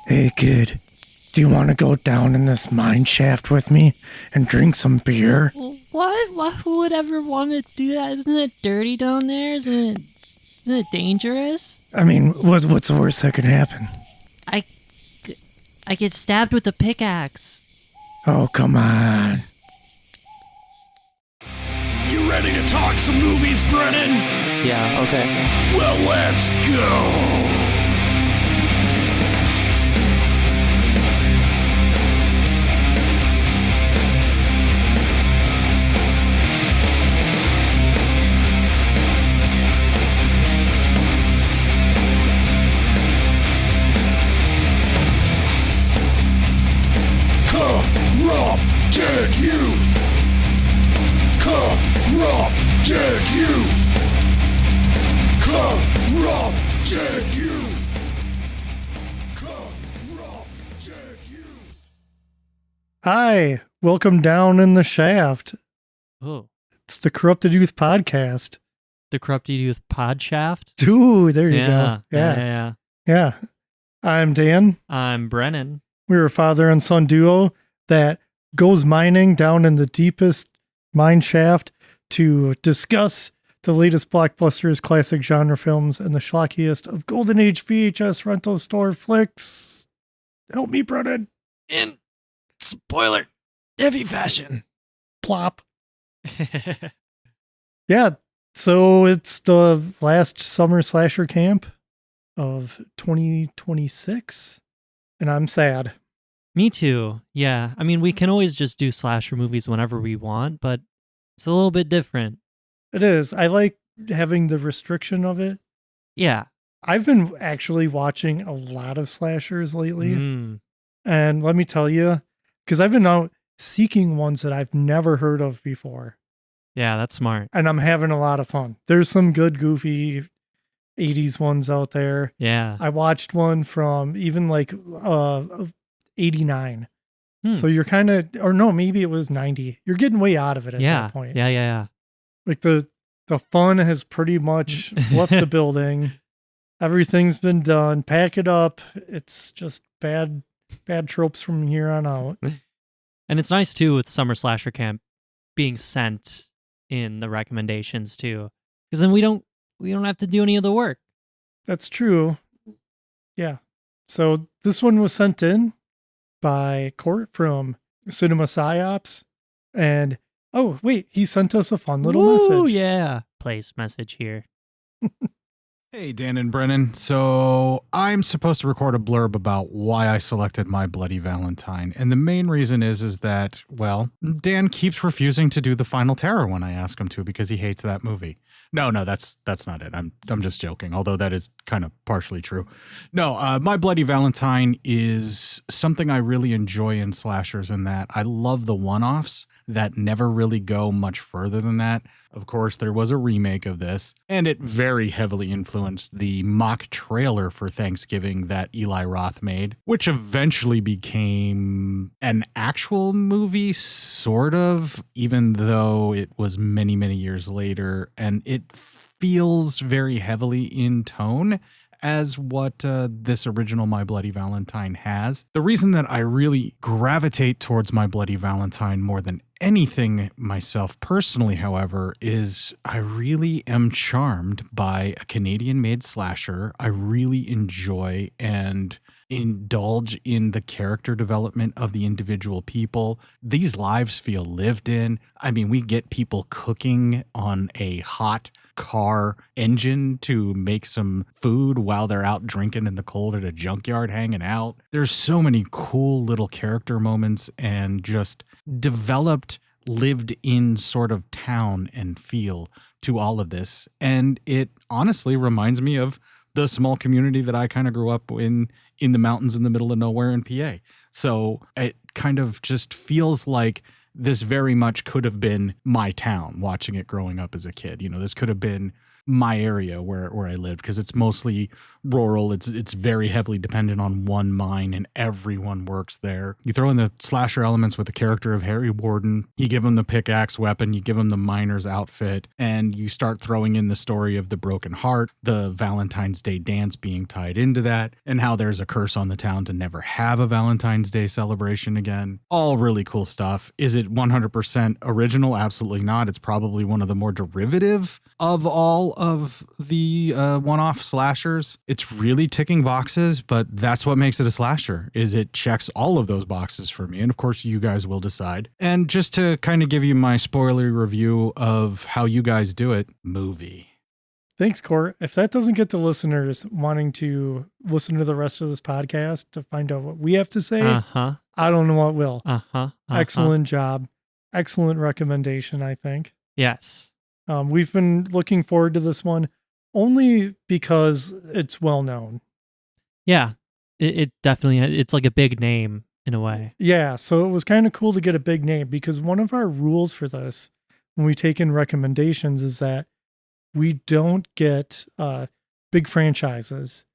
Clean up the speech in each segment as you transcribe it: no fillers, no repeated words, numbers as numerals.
Hey kid, do you want to go down in this mine shaft with me and drink some beer? What? Who would ever want to do that? Isn't it dirty down there? Isn't it dangerous? I mean, what's the worst that could happen? I get stabbed with a pickaxe. Oh, come on. You ready to talk some movies, Brennan? Yeah, okay. Well, let's go. Corrupted youth! Corrupted youth! Corrupted youth! Corrupted youth! Hi, welcome down in the shaft. Oh, It's the Corrupted Youth Podcast. the Corrupted Youth Pod Shaft? Ooh, there you Yeah, go. yeah. Yeah. I'm Dan. I'm Brennan. We're a father and son duo that goes mining down in the deepest mine shaft to discuss the latest blockbusters, classic genre films, and the schlockiest of Golden Age VHS rental store flicks. Help me, Brennan. In spoiler heavy fashion. Plop. Yeah, so it's the last summer slasher camp of 2026, and I'm sad. Me too. Yeah. I mean, we can always just do slasher movies whenever we want, but it's a little bit different. It is. I like having the restriction of it. Yeah. I've been actually watching a lot of slashers lately, Mm. and let me tell you, because I've been out seeking ones that I've never heard of before, Yeah, that's smart. and I'm having a lot of fun. There's some good, goofy 80s ones out there. Yeah. I watched one from even like 89. Hmm. So you're kind of, or no, maybe it was 90. You're getting way out of it at Yeah. that point. Yeah. Like the fun has pretty much left the building. Everything's been done. Pack it up. It's just bad tropes from here on out. And it's nice too with Summer Slasher Camp being sent in the recommendations too, because then we don't have to do any of the work. That's true. Yeah. So this one was sent in by Cort from Cinema Psyops. And oh, wait, he sent us a fun little Woo, message. Yeah. Place message here. Hey, Dan and Brennan. So I'm supposed to record a blurb about why I selected My Bloody Valentine. And the main reason is that, well, Dan keeps refusing to do the Final Terror when I ask him to because he hates that movie. No, that's not it. I'm just joking, although that is kind of partially true. No, My Bloody Valentine is something I really enjoy in slashers in that I love the one-offs that never really go much further than that. Of course, there was a remake of this, and it very heavily influenced the mock trailer for Thanksgiving that Eli Roth made, which eventually became an actual movie, sort of, even though it was many, many years later, and it feels very heavily in tone as what this original My Bloody Valentine has. The reason that I really gravitate towards My Bloody Valentine more than anything myself personally, however, is I really am charmed by a Canadian-made slasher. I really enjoy and indulge in the character development of the individual people. These lives feel lived in. I mean, we get people cooking on a hot car engine to make some food while they're out drinking in the cold at a junkyard hanging out. There's so many cool little character moments and just developed, lived in sort of town and feel to all of this. And it honestly reminds me of the small community that I kind of grew up in the mountains in the middle of nowhere in PA. So it kind of just feels like this very much could have been my town watching it growing up as a kid. You know, this could have been my area where I live, because it's mostly rural. It's very heavily dependent on one mine, and everyone works there. You throw in the slasher elements with the character of Harry Warden, you give him the pickaxe weapon, you give him the miner's outfit, and you start throwing in the story of the broken heart, the Valentine's Day dance being tied into that, and how there's a curse on the town to never have a Valentine's Day celebration again. All really cool stuff. Is it 100% original? Absolutely not. It's probably one of the more derivative of all of the one-off slashers. It's really ticking boxes, but that's what makes it a slasher, is it checks all of those boxes for me. And of course, you guys will decide. And just to kind of give you my spoilery review of how you guys do it, movie. Thanks, Cort. If that doesn't get the listeners wanting to listen to the rest of this podcast to find out what we have to say, I don't know what will. Excellent job. Excellent recommendation, I think. Yes. We've been looking forward to this one only because it's well known. Yeah. It definitely, it's like a big name in a way. Yeah. So it was kind of cool to get a big name, because one of our rules for this, when we take in recommendations, is that we don't get big franchises,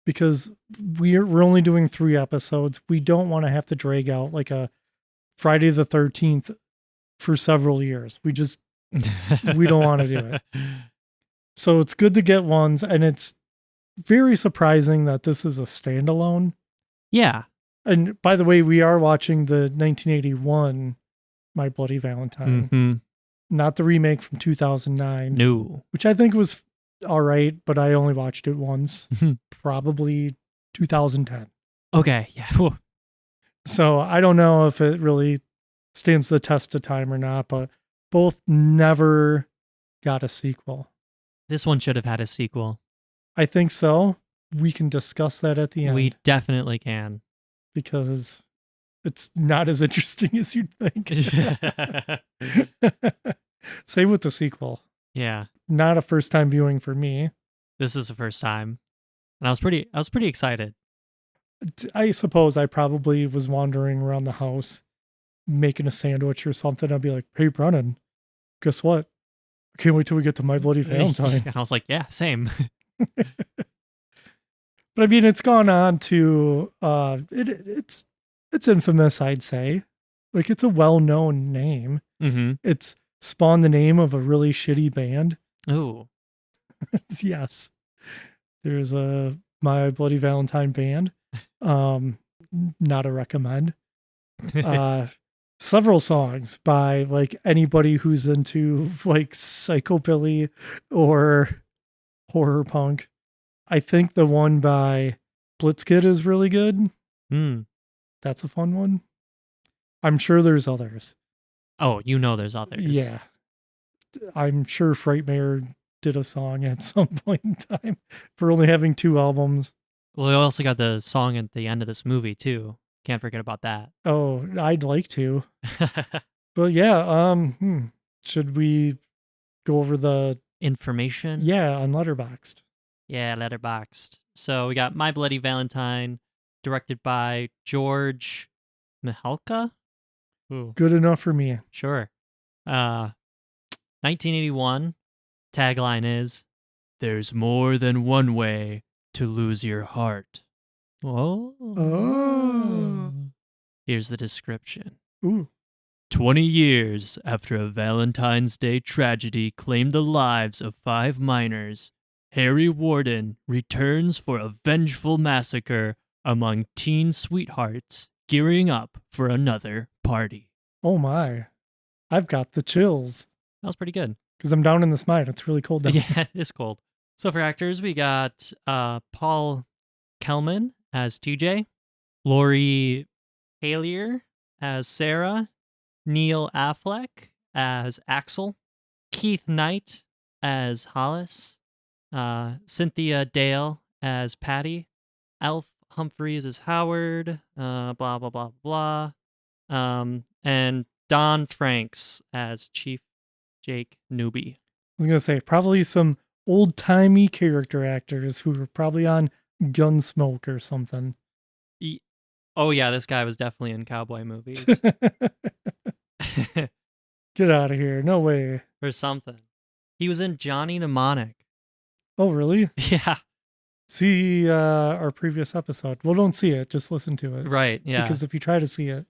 because we're only doing 3 episodes. We don't want to have to drag out like a Friday the 13th for several years. We don't want to do it. So it's good to get ones, and it's very surprising that this is a standalone. Yeah. And by the way, we are watching the 1981 My Bloody Valentine. Not the remake from 2009. No. Which I think was all right, but I only watched it once. Probably 2010. Okay. Yeah. Whew. So I don't know if it really stands the test of time or not, but both never got a sequel. This one should have had a sequel. I think so. We can discuss that at the end. We definitely can. Because it's not as interesting as you'd think. Same with the sequel. Yeah. Not a first time viewing for me. This is the first time. And I was pretty excited. I suppose I probably was wandering around the house making a sandwich or something. I'd be like, hey, Brennan, guess what? I can't wait till we get to My Bloody Valentine. And I was like, yeah, same. But I mean, it's gone on to, it's infamous, I'd say. Like, it's a well-known name. It's spawned the name of a really shitty band. Oh. Yes. There's a My Bloody Valentine band. Not a recommend. Several songs by like anybody who's into like psychobilly or horror punk. I think the one by Blitzkid is really good. That's a fun one. I'm sure there's others. Oh, there's others. Yeah. I'm sure Frightmare did a song at some point in time for only having 2 albums. Well, we also got the song at the end of this movie too. Can't forget about that. Oh, I'd like to. But yeah, should we go over the information? Yeah, on Letterboxd. Yeah, Letterboxd. So we got My Bloody Valentine, directed by George Mihalka. Ooh. Good enough for me. Sure. 1981. Tagline is, "There's more than one way to lose your heart." Oh. Here's the description. Ooh. 20 years after a Valentine's Day tragedy claimed the lives of 5 miners, Harry Warden returns for a vengeful massacre among teen sweethearts gearing up for another party. Oh my. I've got the chills. That was pretty good. Because I'm down in this mine. It's really cold down. Yeah, it is cold. So for actors, we got Paul Kellman as TJ, Lori Halier as Sarah, Neil Affleck as Axel, Keith Knight as Hollis, Cynthia Dale as Patty, Alf Humphreys as Howard, blah, blah, blah, blah, and Don Franks as Chief Jake Newby. I was going to say, probably some old-timey character actors who were probably on Gunsmoke or something. Oh, yeah, this guy was definitely in cowboy movies. Get out of here. No way. Or something. He was in Johnny Mnemonic. Oh, really? Yeah. See our previous episode. Well, don't see it. Just listen to it. Right. Yeah. Because if you try to see it,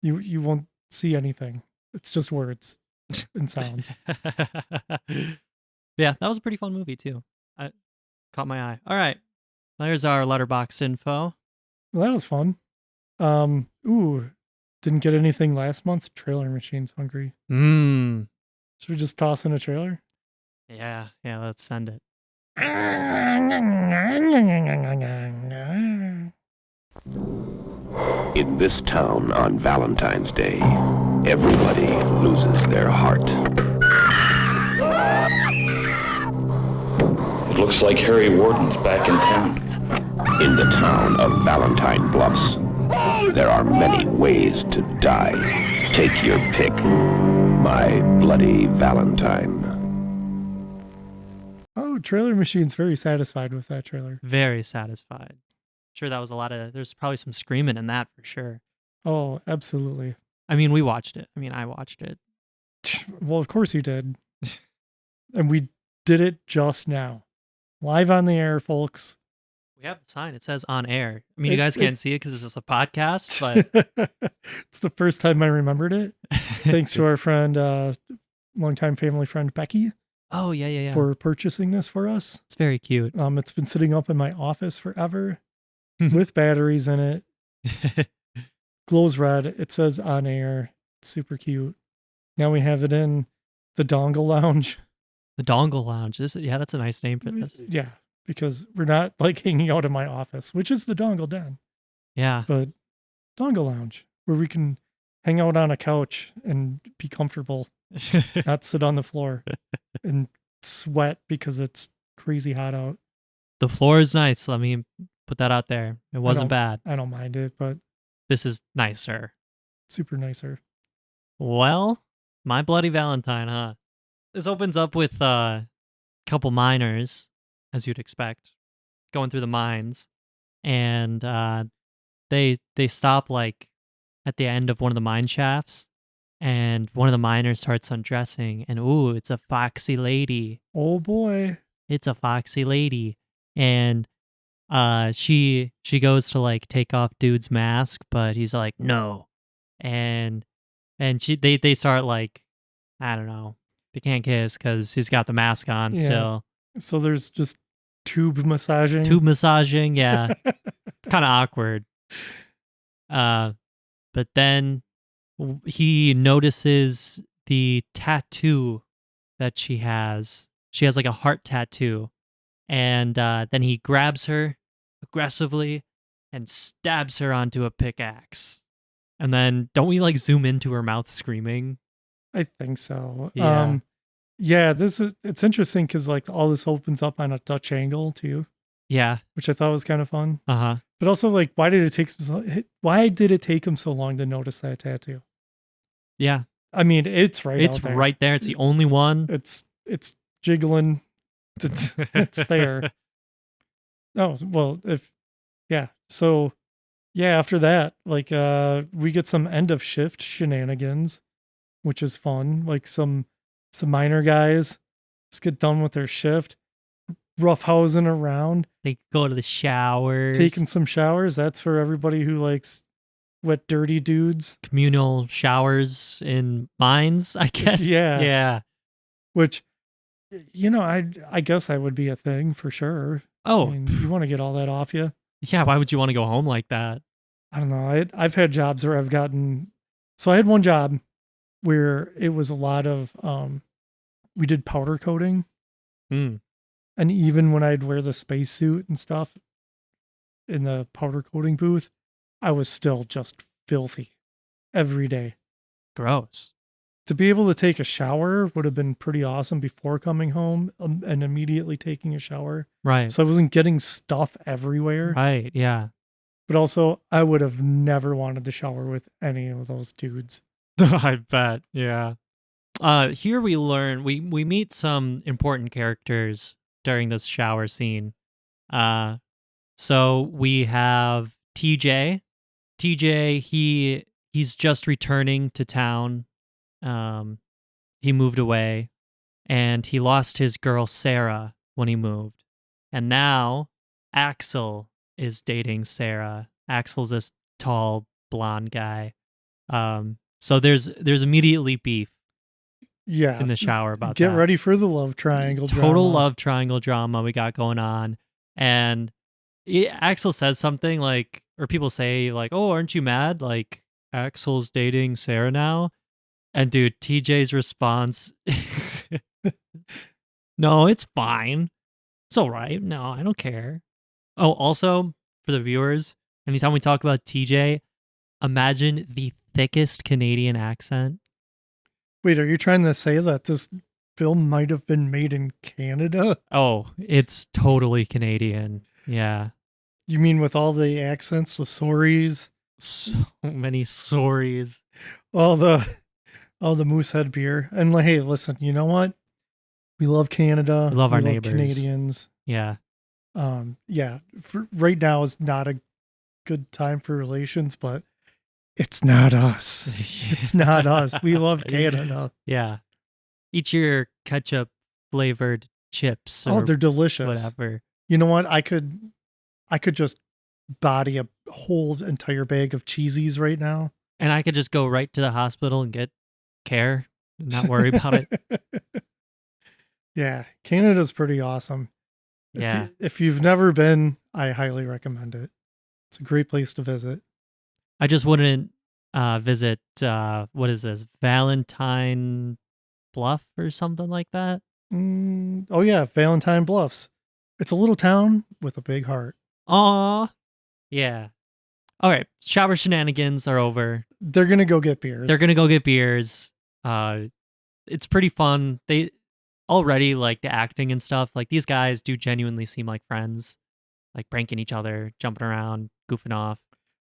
you won't see anything. It's just words and sounds. Yeah, that was a pretty fun movie too. I caught my eye. All right. There's our letterbox info. Well, that was fun. Didn't get anything last month. Trailer Machine's hungry. Mmm. Should we just toss in a trailer? Yeah, let's send it. In this town on Valentine's Day, everybody loses their heart. It looks like Harry Warden's back in town. In the town of Valentine Bluffs, there are many ways to die. Take your pick. My Bloody Valentine. Oh, Trailer Machine's very satisfied with that trailer. Very satisfied. Sure, that was there's probably some screaming in that for sure. Oh, absolutely. I mean, we watched it. I mean, I watched it. Well, of course you did. And we did it just now. Live on the air, folks. We have the sign. It says on air. I mean, you guys can't see it because it's just a podcast, but it's the first time I remembered it. Thanks to our friend, longtime family friend, Becky. Oh, yeah. For purchasing this for us. It's very cute. It's been sitting up in my office forever with batteries in it. Glows red. It says on air. It's super cute. Now we have it in the Dongle Lounge. The Dongle Lounge. Yeah, that's a nice name for this. Yeah, because we're not like hanging out in my office, which is the Dongle Den. Yeah. But Dongle Lounge, where we can hang out on a couch and be comfortable, not sit on the floor and sweat because it's crazy hot out. The floor is nice. Let me put that out there. It wasn't bad. I don't mind it, but this is nicer. Super nicer. Well, My Bloody Valentine, huh? This opens up with a couple miners, as you'd expect, going through the mines, and they stop like at the end of one of the mine shafts, and one of the miners starts undressing, and ooh, it's a foxy lady. Oh boy, it's a foxy lady, and she goes to like take off dude's mask, but he's like no, and they start like, I don't know. They can't kiss because he's got the mask on still. So there's just tube massaging. Yeah. Kind of awkward. But then he notices the tattoo that she has. She has like a heart tattoo. And then he grabs her aggressively and stabs her onto a pickaxe. And then don't we like zoom into her mouth screaming? I think so. Yeah. It's interesting because like all this opens up on a Dutch angle too. Yeah. Which I thought was kind of fun. Uh-huh. But also like why did it take him so long to notice that tattoo? Yeah. I mean, it's right It's out there. right there. It's the only one. It's jiggling. It's there. Oh, well, So after that, like we get some end of shift shenanigans, which is fun. Like some miner guys just get done with their shift, roughhousing around. They go to the showers. Taking some showers. That's for everybody who likes wet, dirty dudes. Communal showers in mines, I guess. Yeah. Yeah. Which, I guess that would be a thing for sure. Oh. I mean, you want to get all that off you. Yeah, why would you want to go home like that? I don't know. I've had jobs where I've gotten... So I had one job where it was a lot of... we did powder coating. Mm. And even when I'd wear the spacesuit and stuff in the powder coating booth, I was still just filthy every day. Gross. To be able to take a shower would have been pretty awesome before coming home and immediately taking a shower. Right. So I wasn't getting stuff everywhere. Right, yeah. But also, I would have never wanted to shower with any of those dudes. I bet, yeah. Here we learn, we meet some important characters during this shower scene. So we have TJ. TJ, he's just returning to town. He moved away and he lost his girl Sarah when he moved. And now Axel is dating Sarah. Axel's this tall blonde guy. So there's immediately beef Yeah. in the shower about Get that. ready for the love triangle drama. Total love triangle drama we got going on. And Axel says something like, or people say like, "Oh, aren't you mad? Like Axel's dating Sarah now?" And dude, TJ's response, "No, it's fine. It's all right. No, I don't care." Oh, also for the viewers, anytime we talk about TJ, imagine the thickest Canadian accent. Wait, are you trying to say that this film might have been made in Canada? Oh, it's totally Canadian. Yeah. You mean with all the accents, the sorries, So many stories. all the Moosehead beer? And like, hey, listen, you know what? We love Canada. We love our neighbors. Canadians. Yeah. Yeah. For right now is not a good time for relations, but it's not us. It's not us. We love Canada. Yeah. Eat your ketchup flavored chips. Oh, Or they're delicious. whatever. You know what? I could just body a whole entire bag of cheesies right now. And I could just go right to the hospital and get care and not worry about it. Yeah, Canada's pretty awesome. Yeah. If you've never been, I highly recommend it. It's a great place to visit. I just wouldn't visit, what is this, Valentine Bluff or something like that? Oh yeah, Valentine Bluffs. It's a little town with a big heart. Aw. Yeah. All right. Shower shenanigans are over. They're gonna go get beers. They're going to go get beers. It's pretty fun. They already like the acting and stuff. Like these guys do genuinely seem like friends, like pranking each other, jumping around, goofing off.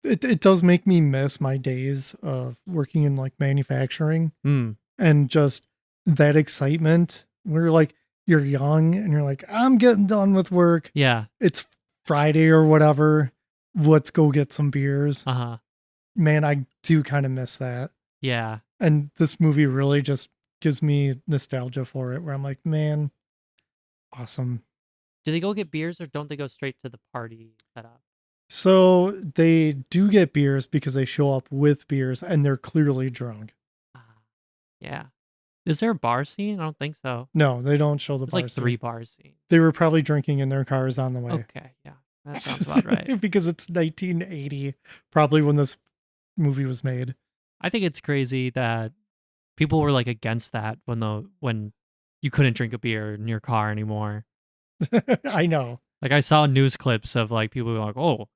It does make me miss my days of working in like manufacturing and just that excitement where like you're young and you're like, I'm getting done with work. Yeah. It's Friday or whatever. Let's go get some beers. Uh-huh. Man, I do kind of miss that. Yeah. And this movie really just gives me nostalgia for it where I'm like, man, awesome. Do they go get beers or don't they go straight to the party setup? So they do get beers because they show up with beers and they're clearly drunk. Yeah. Is there a bar scene? I don't think so. No, they don't show the There's bar like scene. 3 bar scenes. They were probably drinking in their cars on the way. Okay. Yeah. That sounds about right. Because it's 1980, probably when this movie was made. I think it's crazy that people were like against that when you couldn't drink a beer in your car anymore. I know. Like I saw news clips of like people who were like, "Oh,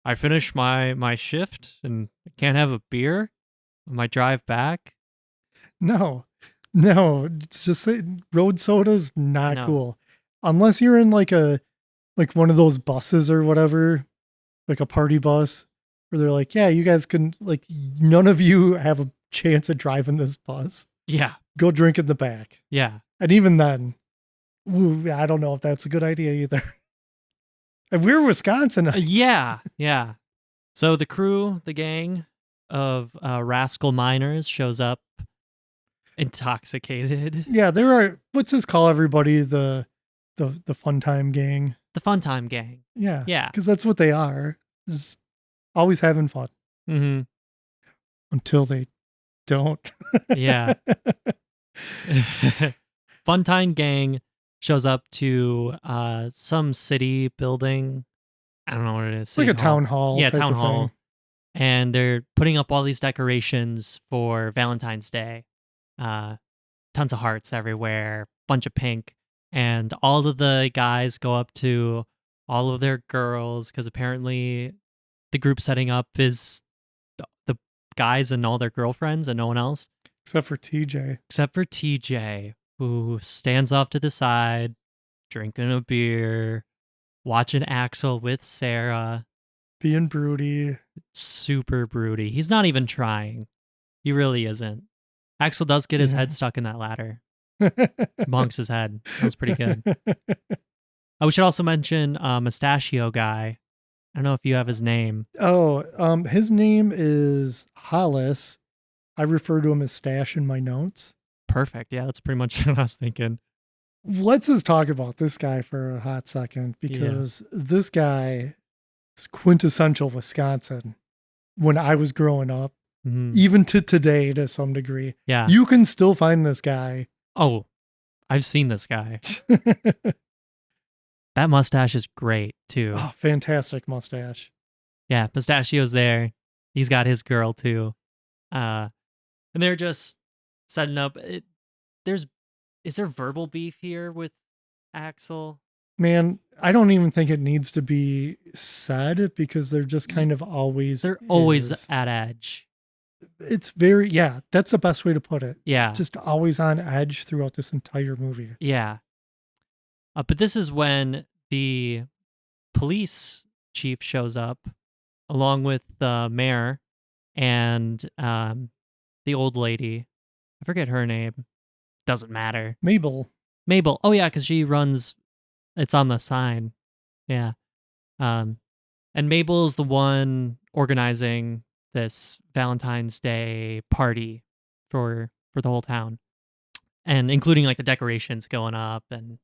I finished my shift and I can't have a beer on my drive back." No, it's just road soda's not No. cool. Unless you're in like one of those buses or whatever, like a party bus where they're like, yeah, you guys can, like, none of you have a chance of driving this bus. Yeah. Go drink in the back. Yeah. And even then, I don't know if that's a good idea either. And we're Wisconsinites. Yeah. Yeah. So the crew, the gang of rascal miners shows up intoxicated. Yeah, there are, what's this call everybody? The fun time gang. The fun time gang. Yeah. Yeah. Because that's what they are. Just always having fun. Mm-hmm. Until they don't. Yeah. Funtime gang shows up to some city building. I don't know what it is. It's like City a town hall. Yeah, type town of hall. thing. And they're putting up all these decorations for Valentine's Day. Tons of hearts everywhere, bunch of pink. And all of the guys go up to all of their girls because apparently the group setting up is the guys and all their girlfriends and no one else. Except for TJ. Except for TJ, who stands off to the side, drinking a beer, watching Axel with Sarah. Being broody. Super broody. He's not even trying. He really isn't. Axel does get his Yeah. head stuck in that ladder. Bonks his head. That was pretty good. We should also mention Mustachio Guy. I don't know if you have his name. Oh, his name is Hollis. I refer to him as Stash in my notes. Perfect. Yeah, that's pretty much what I was thinking. let's just talk about this guy for a hot second, because this guy is quintessential Wisconsin when I was growing up, even to today to some degree. Yeah. You can still find this guy. Oh, I've seen this guy. That mustache is great too. Oh, fantastic mustache. Yeah, Pistachio's there. He's got his girl too. And they're just setting up. Is there verbal beef here with Axel? Man, I don't even think it needs to be said because they're just kind of always. They're always is. at edge. It's very, yeah, that's the best way to put it. Yeah. Just always on edge throughout this entire movie. Yeah. But this is when the police chief shows up along with the mayor and the old lady. I forget her name. Doesn't matter. Mabel. Oh, yeah, because she runs. It's on the sign. Yeah. And Mabel is the one organizing this Valentine's Day party for the whole town. And including like the decorations going up and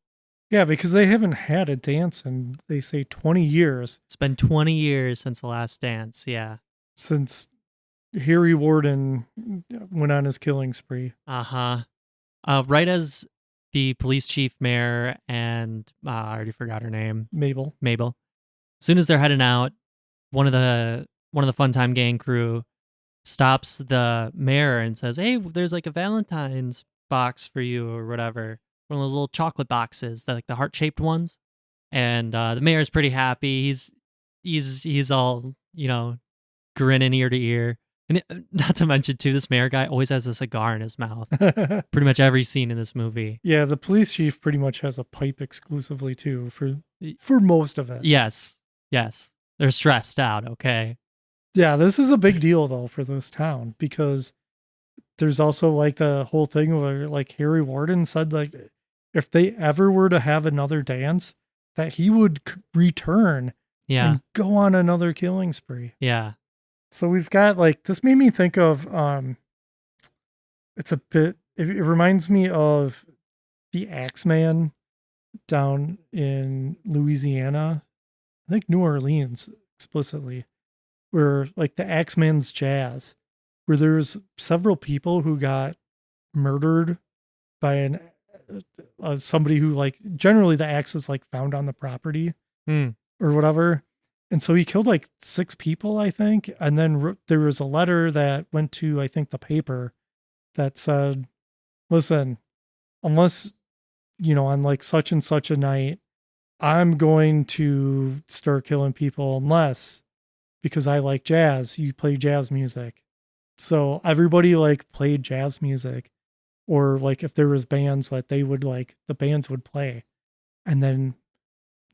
yeah, because they haven't had a dance in, they say, 20 years. It's been 20 years since the last dance, yeah. Since Harry Warden went on his killing spree. Uh-huh. Right as the police chief, mayor, and I already forgot her name. Mabel. As soon as they're heading out, one of the Fun Time Gang crew stops the mayor and says, "Hey, there's like a Valentine's box for you or whatever." One of those little chocolate boxes, like the heart-shaped ones. And the mayor's pretty happy. He's all, grinning ear to ear. And not to mention, too, this mayor guy always has a cigar in his mouth. Pretty much every scene in this movie. Yeah, the police chief pretty much has a pipe exclusively, too, for most of it. Yes. They're stressed out, okay? Yeah, this is a big deal, though, for this town, because there's also, like, the whole thing where, like, Harry Warden said, like, if they ever were to have another dance, that he would return and go on another killing spree. Yeah. So we've got, like, this made me think of, it's a bit, it reminds me of the Axeman down in Louisiana, I think New Orleans explicitly, where, like, the Axeman's Jazz, where there's several people who got murdered by somebody who, like, generally the axe is like found on the property or whatever. And so he killed like 6 people, I think. And then there was a letter that went to, I think, the paper that said, listen, unless, on like such and such a night, I'm going to start killing people unless, because I like jazz, you play jazz music. So everybody like played jazz music. Or like if there was bands that they would like, the bands would play. And then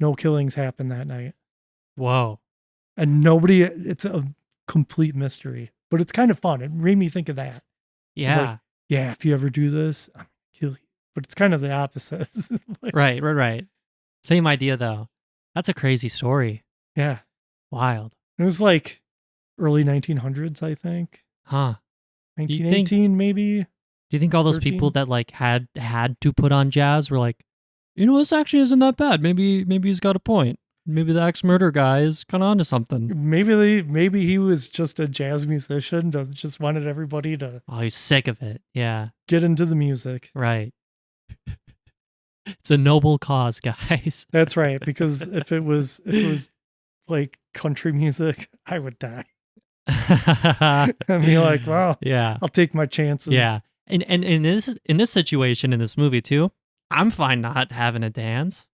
no killings happened that night. Whoa. And it's a complete mystery. But it's kind of fun. It made me think of that. Yeah. Like, yeah, if you ever do this, I'm gonna kill you. But it's kind of the opposite. Like, Right. Same idea though. That's a crazy story. Yeah. Wild. It was like early 1900s, I think. Huh. 1918 maybe. Do you think all those 13? people that like had to put on jazz were like, this actually isn't that bad. Maybe he's got a point. Maybe the axe murder guy is kind of onto something. Maybe he was just a jazz musician that just wanted everybody to. Oh, he's sick of it. Yeah. Get into the music. Right. It's a noble cause, guys. That's right. Because if it was like country music, I would die. I'd be like, well, yeah, I'll take my chances. Yeah. And in this situation in this movie too, I'm fine not having a dance.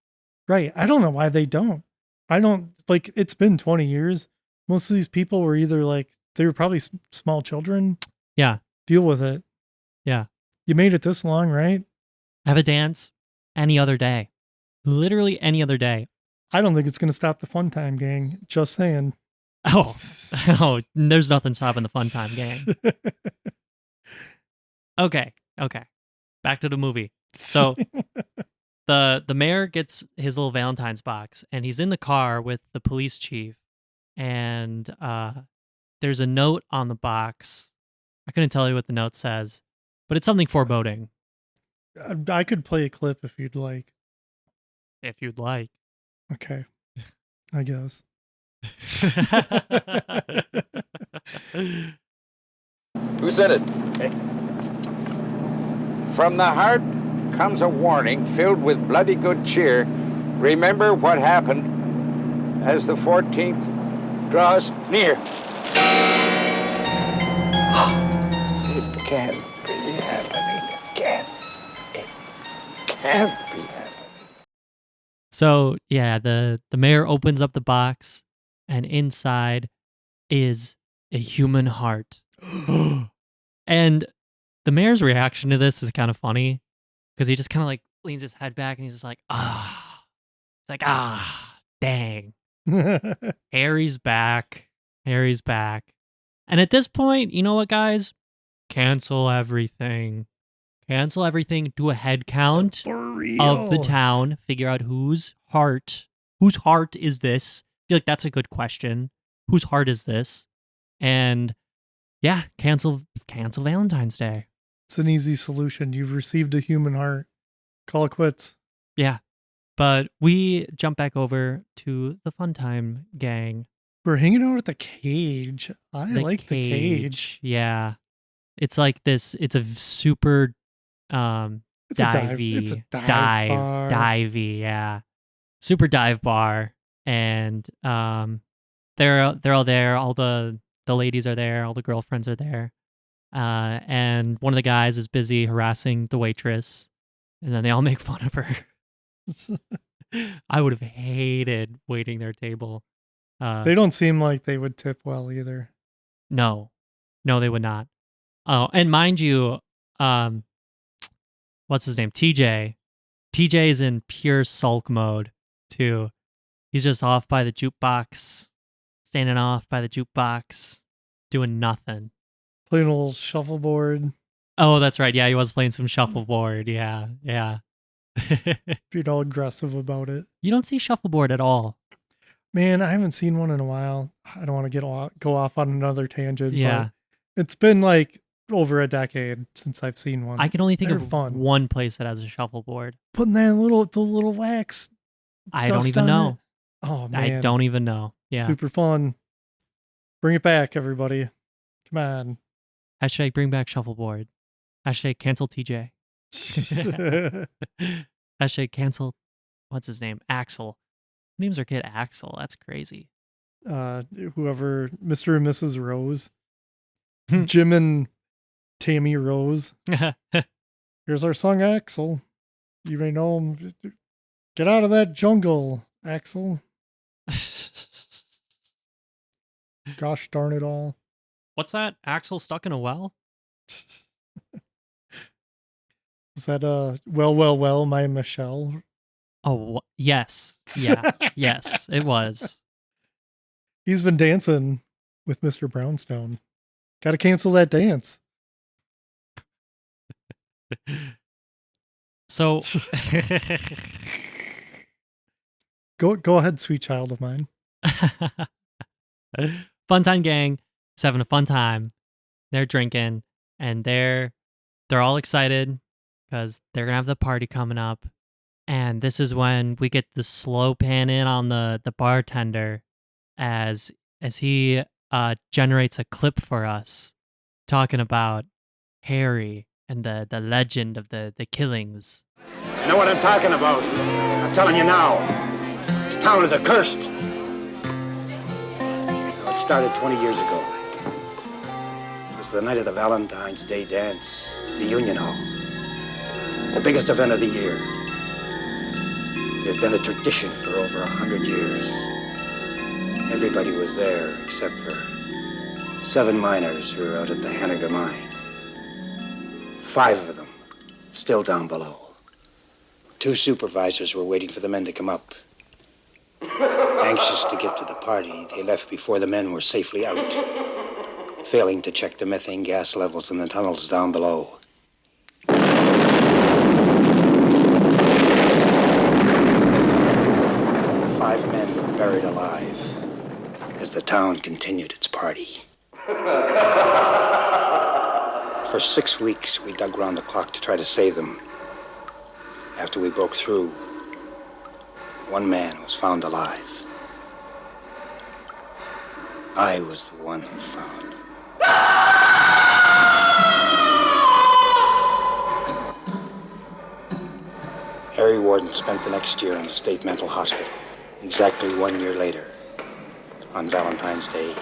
Right. I don't know why they don't. I don't, like, it's been 20 years. Most of these people were either like, they were probably small children. Yeah. Deal with it. Yeah. You made it this long, right? Have a dance any other day. Literally any other day. I don't think it's going to stop the Fun Time Gang. Just saying. Oh, there's nothing stopping the Fun Time Gang. Okay. Back to the movie. So the mayor gets his little Valentine's box and he's in the car with the police chief and there's a note on the box. I couldn't tell you what the note says, but it's something foreboding. I could play a clip if you'd like. If you'd like. Okay. I guess. Who said it? From the heart comes a warning filled with bloody good cheer. Remember what happened as the 14th draws near. It can't be happening again. It can't be happening. So yeah, the mayor opens up the box, and inside is a human heart. And the mayor's reaction to this is kind of funny because he just kind of like leans his head back and he's just like, ah, it's like, dang. Harry's back. Harry's back. And at this point, you know what, guys? Cancel everything. Cancel everything. Do a head count For real. of the town. Figure out whose heart is this? I feel like that's a good question. Whose heart is this? And yeah, cancel Valentine's Day. It's an easy solution. You've received a human heart. Call it quits. Yeah. But we jump back over to the Fun Time gang. We're hanging out at the cage. I The like the cage. Yeah. It's like this, it's a super It's a dive. It's a dive bar. divey, yeah. Super dive bar. And they're all there, all the ladies are there, all the girlfriends are there. And one of the guys is busy harassing the waitress, and then they all make fun of her. I would have hated waiting their table. They don't seem like they would tip well either. No, they would not. Oh, and mind you, what's his name? TJ. TJ is in pure sulk mode too. He's just off by the jukebox, standing off by the jukebox, doing nothing. Playing a little shuffleboard. Oh, that's right. Yeah, he was playing some shuffleboard. Yeah. Being all aggressive about it. You don't see shuffleboard at all. Man, I haven't seen one in a while. I don't want to go off on another tangent. Yeah. But it's been like over a decade since I've seen one. I can only think They're of fun. one place that has a shuffleboard. Putting that the little wax. I don't dust even on know. it. Oh man. I don't even know. Yeah. Super fun. Bring it back, everybody. Come on. Hashtag bring back shuffleboard. Hashtag cancel TJ. Hashtag cancel, what's his name? Axel. Who names their kid Axel? That's crazy. Whoever, Mr. and Mrs. Rose. Jim and Tammy Rose. Here's our son Axel. You may know him. Get out of that jungle, Axel. Gosh darn it all. What's that? Axel stuck in a well? Is that well, my Michelle? Oh, yes. Yeah. Yes, it was. He's been dancing with Mr. Brownstone. Got to cancel that dance. So Go ahead, sweet child of mine. Fun Time Gang is having a fun time. They're drinking and they're all excited because they're gonna have the party coming up. And this is when we get the slow pan in on the bartender as he generates a clip for us talking about Harry and the legend of the killings. I know what I'm talking about. I'm telling you now. This town is accursed. It started 20 years ago. It was the night of the Valentine's Day dance at the Union Hall. The biggest event of the year. It had been a tradition for over 100 years. Everybody was there except for 7 miners who were out at the Hanniger mine. 5 of them still down below. 2 supervisors were waiting for the men to come up. Anxious to get to the party, they left before the men were safely out, failing to check the methane gas levels in the tunnels down below. The 5 men were buried alive as the town continued its party. For 6 weeks, we dug round the clock to try to save them. After we broke through, one man was found alive. I was the one who found. Harry Warden spent the next year in the state mental hospital. Exactly 1 year later, on Valentine's Day,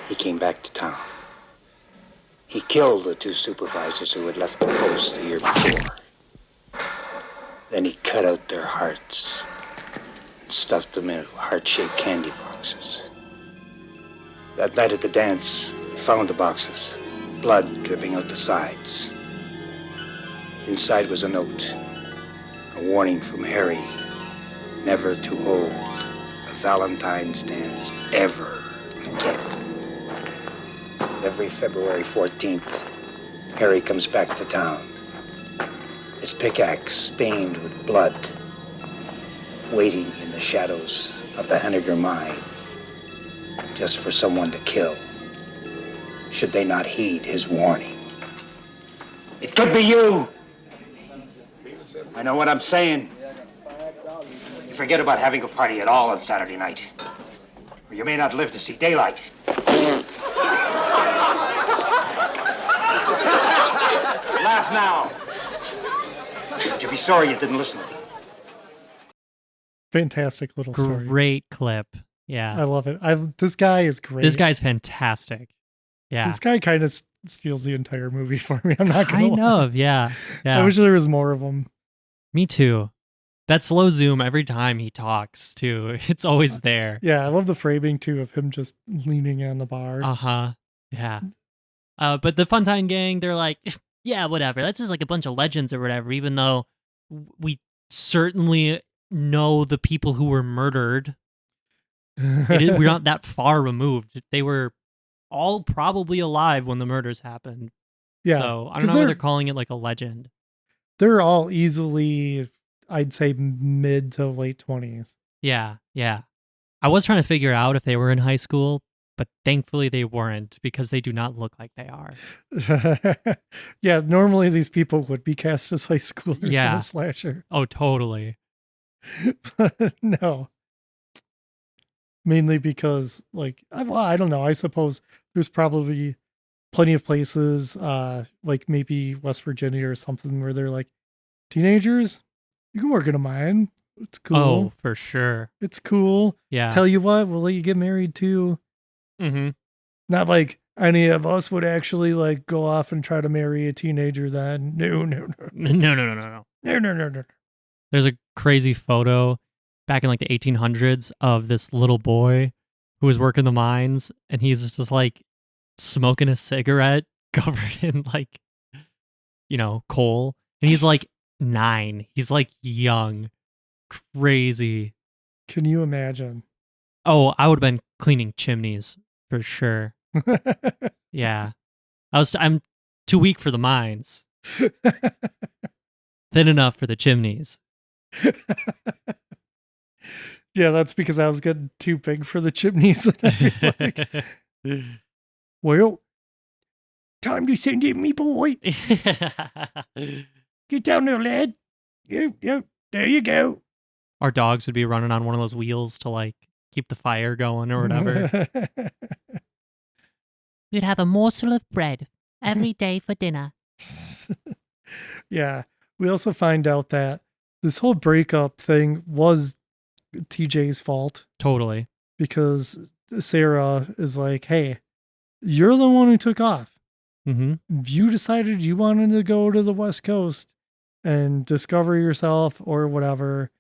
he came back to town. He killed the 2 supervisors who had left the post the year before. Then he cut out their hearts and stuffed them into heart-shaped candy boxes. That night at the dance, he found the boxes, blood dripping out the sides. Inside was a note, a warning from Harry, never to hold a Valentine's dance ever again. And every February 14th, Harry comes back to town, his pickaxe stained with blood, waiting in the shadows of the Henniger mine, just for someone to kill, should they not heed his warning. It could be you. I know what I'm saying. You forget about having a party at all on Saturday night, or you may not live to see daylight. Laugh now. But you'll be sorry you didn't listen to me. Fantastic little story. Great clip. Yeah. I love it. This guy is great. This guy's fantastic. Yeah. This guy kind of steals the entire movie for me. I'm not going to lie. Kind of, yeah. Yeah. I wish there was more of him. Me too. That slow zoom every time he talks, too. It's always there. Yeah, I love the framing, too, of him just leaning on the bar. Uh-huh. Yeah. But the Funtime Gang, they're like, yeah, whatever. That's just like a bunch of legends or whatever, even though we certainly know the people who were murdered. We're not that far removed. They were all probably alive when the murders happened. Yeah. So I don't know why they're calling it like a legend. They're all easily, I'd say, mid to late 20s. Yeah, yeah. I was trying to figure out if they were in high school, but thankfully they weren't because they do not look like they are. Yeah, normally these people would be cast as high schoolers in a slasher. Oh, totally. But no. Mainly because, like, I don't know. I suppose there's probably plenty of places, like maybe West Virginia or something, where they're like, teenagers, you can work in a mine. It's cool. Oh, for sure. It's cool. Yeah. Tell you what, we'll let you get married too. Mm-hmm. Not like any of us would actually like go off and try to marry a teenager then. No. There's a crazy photo back in like the 1800s of this little boy who was working the mines, and he's just like smoking a cigarette covered in like, coal. And he's like 9. He's like young. Crazy. Can you imagine? Oh, I would have been cleaning chimneys for sure. Yeah. I'm too weak for the mines. Thin enough for the chimneys. Yeah, that's because I was getting too big for the chimneys. Well, time to send in me boy. Get down there, lad. Yep, there you go. Our dogs would be running on one of those wheels to like keep the fire going or whatever. We'd have a morsel of bread every day for dinner. Yeah. We also find out that this whole breakup thing was TJ's fault. Totally. Because Sarah is like, hey, you're the one who took off. Mm-hmm. You decided you wanted to go to the West Coast and discover yourself or whatever.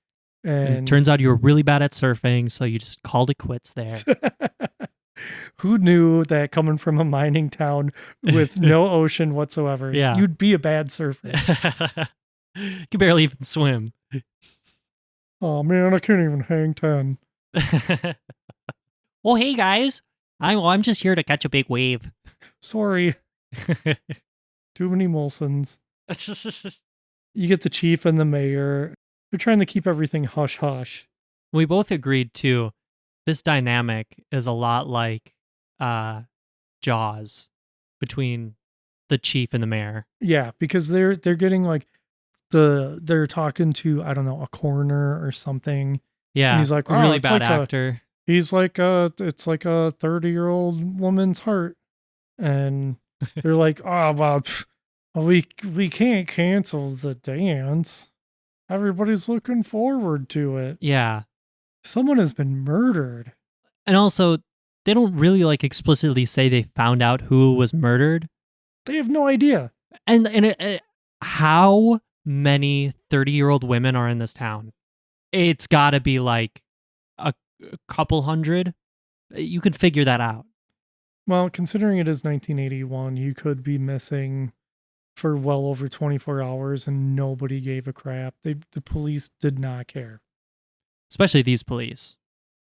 And it turns out you were really bad at surfing, so you just called it quits there. Who knew that coming from a mining town with no ocean whatsoever, you'd be a bad surfer. You can barely even swim. Oh man, I can't even hang 10. Well, hey guys, I'm just here to catch a big wave. Sorry. Too many Molsons. You get the chief and the mayor. They're trying to keep everything hush hush. We both agreed too. This dynamic is a lot like Jaws between the chief and the mayor. Yeah, because they're getting like they're talking to, I don't know, a coroner or something. Yeah. And he's like, a "Oh, really it's bad like actor. He's like, it's like a 30-year-old woman's heart." And they're like, "Oh, well, we can't cancel the dance. Everybody's looking forward to it. Yeah. Someone has been murdered." And also, they don't really like explicitly say they found out who was murdered. They have no idea. And how many 30-year-old women are in this town? It's got to be like a couple hundred. You can figure that out. Well, considering it is 1981, you could be missing for well over 24 hours and nobody gave a crap. The police did not care. Especially these police.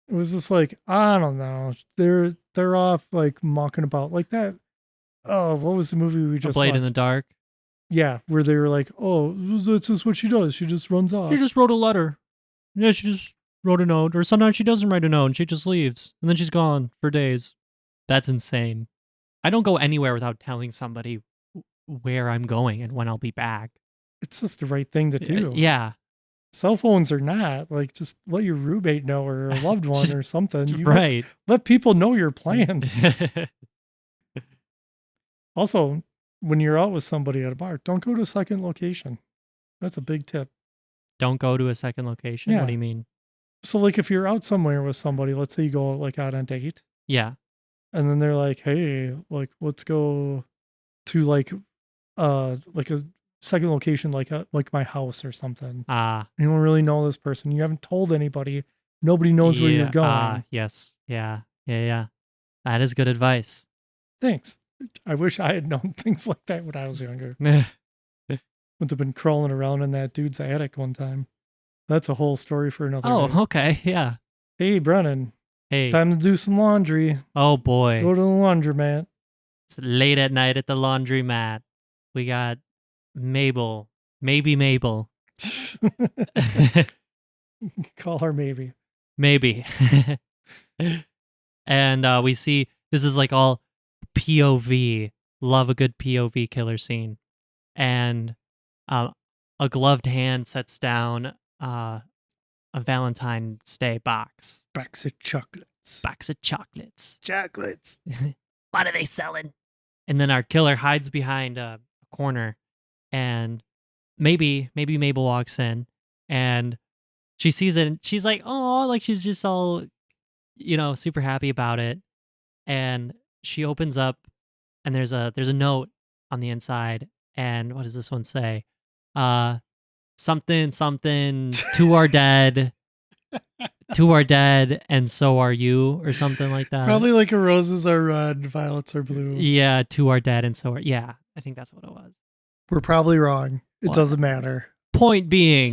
It was just like, I don't know. They're off like mucking about like that. Oh, what was the movie we A just Blade watched? in the Dark. Yeah, where they were like, "Oh, that's just what she does. She just runs off." She just wrote a letter. Yeah, she just wrote a note. Or sometimes she doesn't write a note and she just leaves. And then she's gone for days. That's insane. I don't go anywhere without telling somebody where I'm going and when I'll be back. It's just the right thing to do. Yeah. Cell phones are not. Like, just let your roommate know or a loved one or something. You Right. let people know your plans. Also, when you're out with somebody at a bar, don't go to a second location. That's a big tip. Don't go to a second location? Yeah. What do you mean? So, like, if you're out somewhere with somebody, let's say you go, like, out on a date, Yeah. and then they're like, "Hey, like, let's go to, like a second location, like my house or something." You don't really know this person. You haven't told anybody. Nobody knows where you're going. Yes. Yeah. That is good advice. Thanks. I wish I had known things like that when I was younger. Would have been crawling around in that dude's attic one time. That's a whole story for another day. Oh, okay. Yeah. Hey, Brennan. Hey. Time to do some laundry. Oh, boy. Let's go to the laundromat. It's late at night at the laundromat. We got Mabel. Maybe Mabel. Call her maybe. Maybe. And we see this is like all POV. Love a good POV killer scene. And a gloved hand sets down a Valentine's Day box. Box of chocolates. Box of chocolates. Chocolates. What are they selling? And then our killer hides behind a corner, and maybe Mabel walks in, and she sees it, and she's like, "Oh," like she's just all, super happy about it. And she opens up, and there's a note on the inside, and what does this one say? Something to our dead. To our dead, and so are you, or something like that. Probably like a roses are red, violets are blue. Yeah, to our dead, and so are. Yeah, I think that's what it was. We're probably wrong. It Well, doesn't matter. Point being,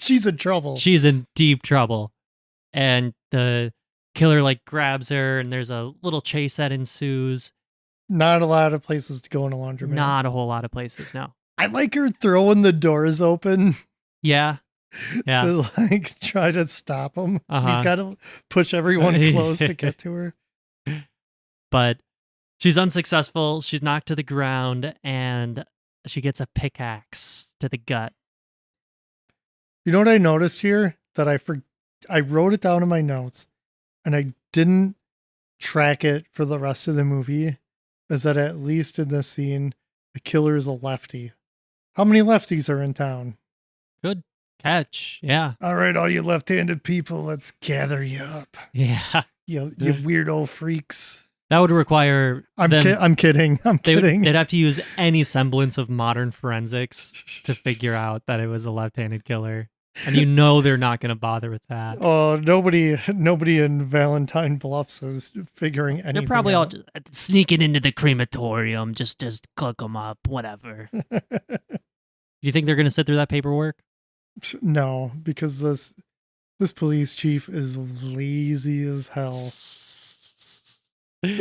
She's in trouble. she's in deep trouble, and the killer like grabs her, and there's a little chase that ensues. Not a lot of places to go in a laundromat. Not a whole lot of places, no. I like her throwing the doors open Yeah, yeah. to like try to stop him. He's Uh-huh. got to push everyone close to get to her. But she's unsuccessful. She's knocked to the ground, and she gets a pickaxe to the gut. You know what I noticed here? That I wrote it down in my notes, and I didn't track it for the rest of the movie. Is that at least in this scene, the killer is a lefty. How many lefties are in town? Good catch. Yeah, All right, all you left-handed people, let's gather you up. yeah. You weirdo freaks. That would require I'm them. kidding. I'm kidding. They'd have to use any semblance of modern forensics to figure out that it was a left-handed killer. And they're not going to bother with that. Oh, nobody in Valentine Bluffs is figuring anything They're probably all out. just sneaking into the crematorium, just cook them up, whatever. Do you think they're going to sit through that paperwork? No, because this police chief is lazy as hell. He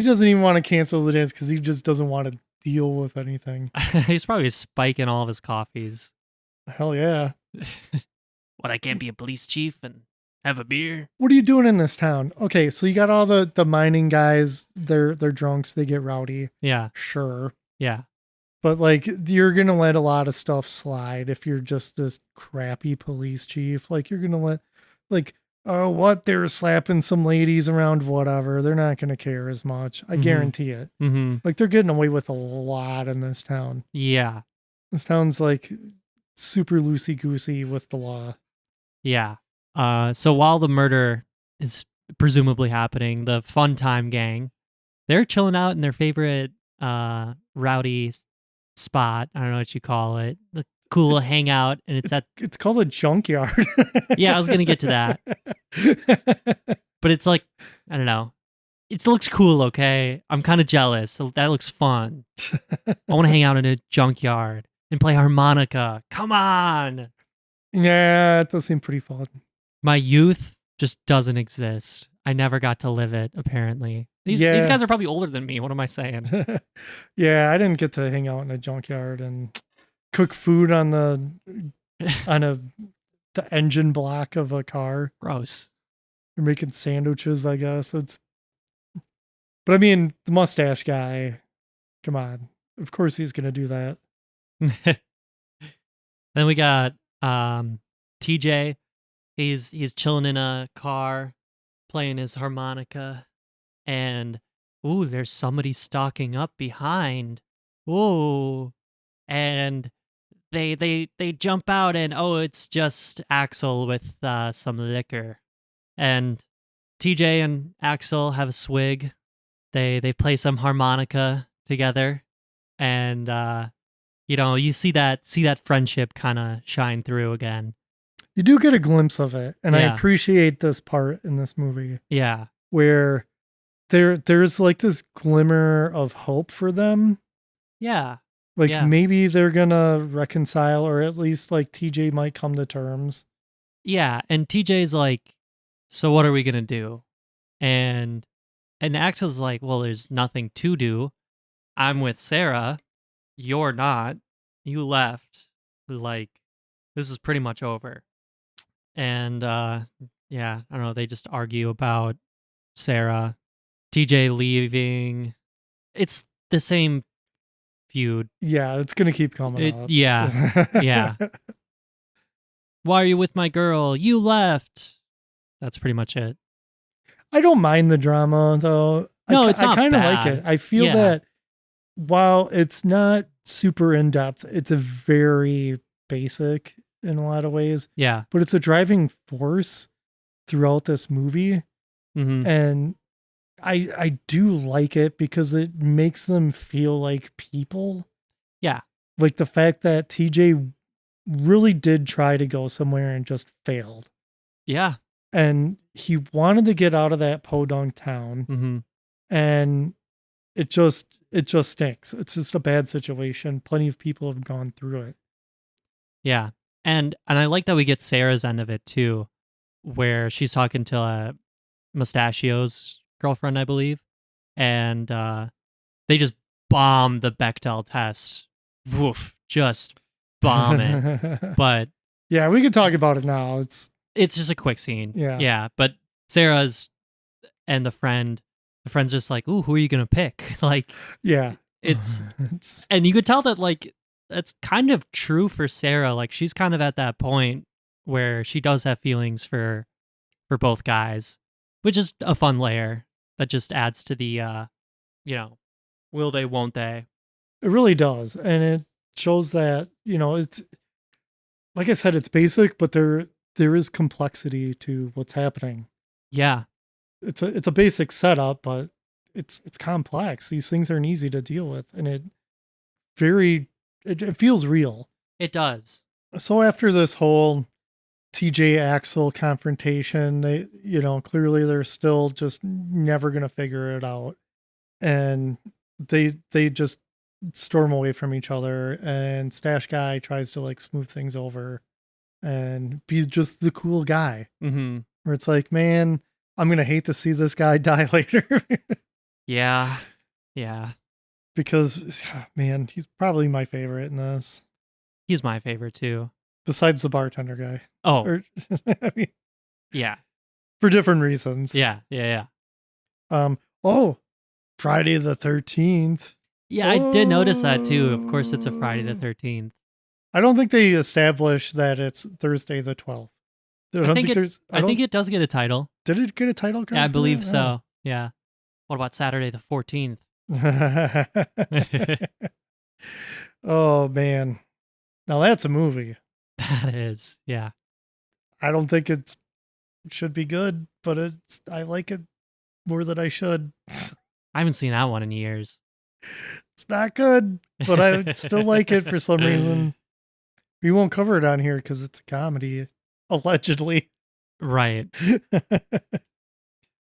doesn't even want to cancel the dance because he just doesn't want to deal with anything. He's probably spiking all of his coffees. Hell yeah. What, I can't be a police chief and have a beer? What are you doing in this town? Okay, so you got all the mining guys. They're drunks. They get rowdy. Yeah, Sure. yeah. But like, you're gonna let a lot of stuff slide if you're just this crappy police chief. Like, you're gonna let, like, oh, what, they're slapping some ladies around, whatever. They're not gonna care as much. I guarantee it. Mm-hmm. Like, they're getting away with a lot in this town. Yeah. This town's like super loosey goosey with the law. Yeah. So while the murder is presumably happening, the Fun Time Gang, they're chilling out in their favorite rowdy spot. I don't know what you call it. The cool little hangout, and It's called a junkyard. Yeah, I was gonna get to that. But it's like, I don't know. It looks cool, okay? I'm kind of jealous. So that looks fun. I want to hang out in a junkyard and play harmonica. Come on. Yeah, it does seem pretty fun. My youth just doesn't exist. I never got to live it, apparently. These Yeah. guys are probably older than me. What am I saying? Yeah, I didn't get to hang out in a junkyard and cook food on the engine block of a car. Gross. You're making sandwiches, I guess. But I mean, the mustache guy, come on. Of course he's gonna do that. Then we got TJ. He's chilling in a car, playing his harmonica, and ooh, there's somebody stalking up behind. Ooh, and they jump out, and oh, it's just Axel with some liquor, and TJ and Axel have a swig. They play some harmonica together, and you see that friendship kind of shine through again. You do get a glimpse of it, and I Yeah. appreciate this part in this movie Yeah. where there's like this glimmer of hope for them. Yeah. Like Yeah. maybe they're gonna reconcile, or at least like TJ might come to terms. Yeah, and TJ's like, so what are we gonna do? And Axel's like, well, there's nothing to do. I'm with Sarah. You're not. You left. Like, this is pretty much over. And yeah, I don't know, they just argue about Sarah, TJ leaving. It's the same feud. Yeah, it's gonna keep coming up. Yeah. Yeah. Why are you with my girl? You left. That's pretty much it. I don't mind the drama though. No, it's not I kind of like bad. it. I feel Yeah. that while it's not super in depth, it's a very basic in a lot of ways, Yeah. but it's a driving force throughout this movie, Mm-hmm. and I do like it because it makes them feel like people. Yeah. Like the fact that TJ really did try to go somewhere and just failed. Yeah. And he wanted to get out of that podunk town, Mm-hmm. and it just stinks. It's just a bad situation. Plenty of people have gone through it. Yeah. And I like that we get Sarah's end of it too, where she's talking to Mustachio's girlfriend, I believe. And they just bomb the Bechdel test. Woof. Just bomb it. But yeah, we can talk about it now. it's just a quick scene. Yeah. Yeah. But Sarah's and the friend's just like, ooh, who are you gonna pick? Like, Yeah. it's and you could tell that like that's kind of true for Sarah. Like she's kind of at that point where she does have feelings for both guys, which is a fun layer that just adds to the will they, won't they? It really does. And it shows that, it's like I said, it's basic, but there is complexity to what's happening. Yeah. It's a basic setup, but it's complex. These things aren't easy to deal with, and it feels real. It does. So after this whole TJ Axel confrontation, they, clearly they're still just never going to figure it out. And they just storm away from each other, and Stash Guy tries to like smooth things over and be just the cool guy. Mm-hmm. Where it's like, man, I'm going to hate to see this guy die later. Yeah. Yeah. Because, man, he's probably my favorite in this. He's my favorite too. Besides the bartender guy. Oh, Or, I mean, yeah. for different reasons. Yeah. Yeah. Yeah. Friday the 13th. Yeah, I did notice that too. Of course, it's a Friday the 13th. I don't think they established that it's Thursday the 12th. I think it does get a title. Did it get a title card? Yeah, I for believe that? so. Yeah. What about Saturday the 14th? Oh man. Now that's a movie. That is, yeah. I don't think it should be good, but I like it more than I should. I haven't seen that one in years. It's not good, but I still like it for some reason. We won't cover it on here because it's a comedy, allegedly. Right.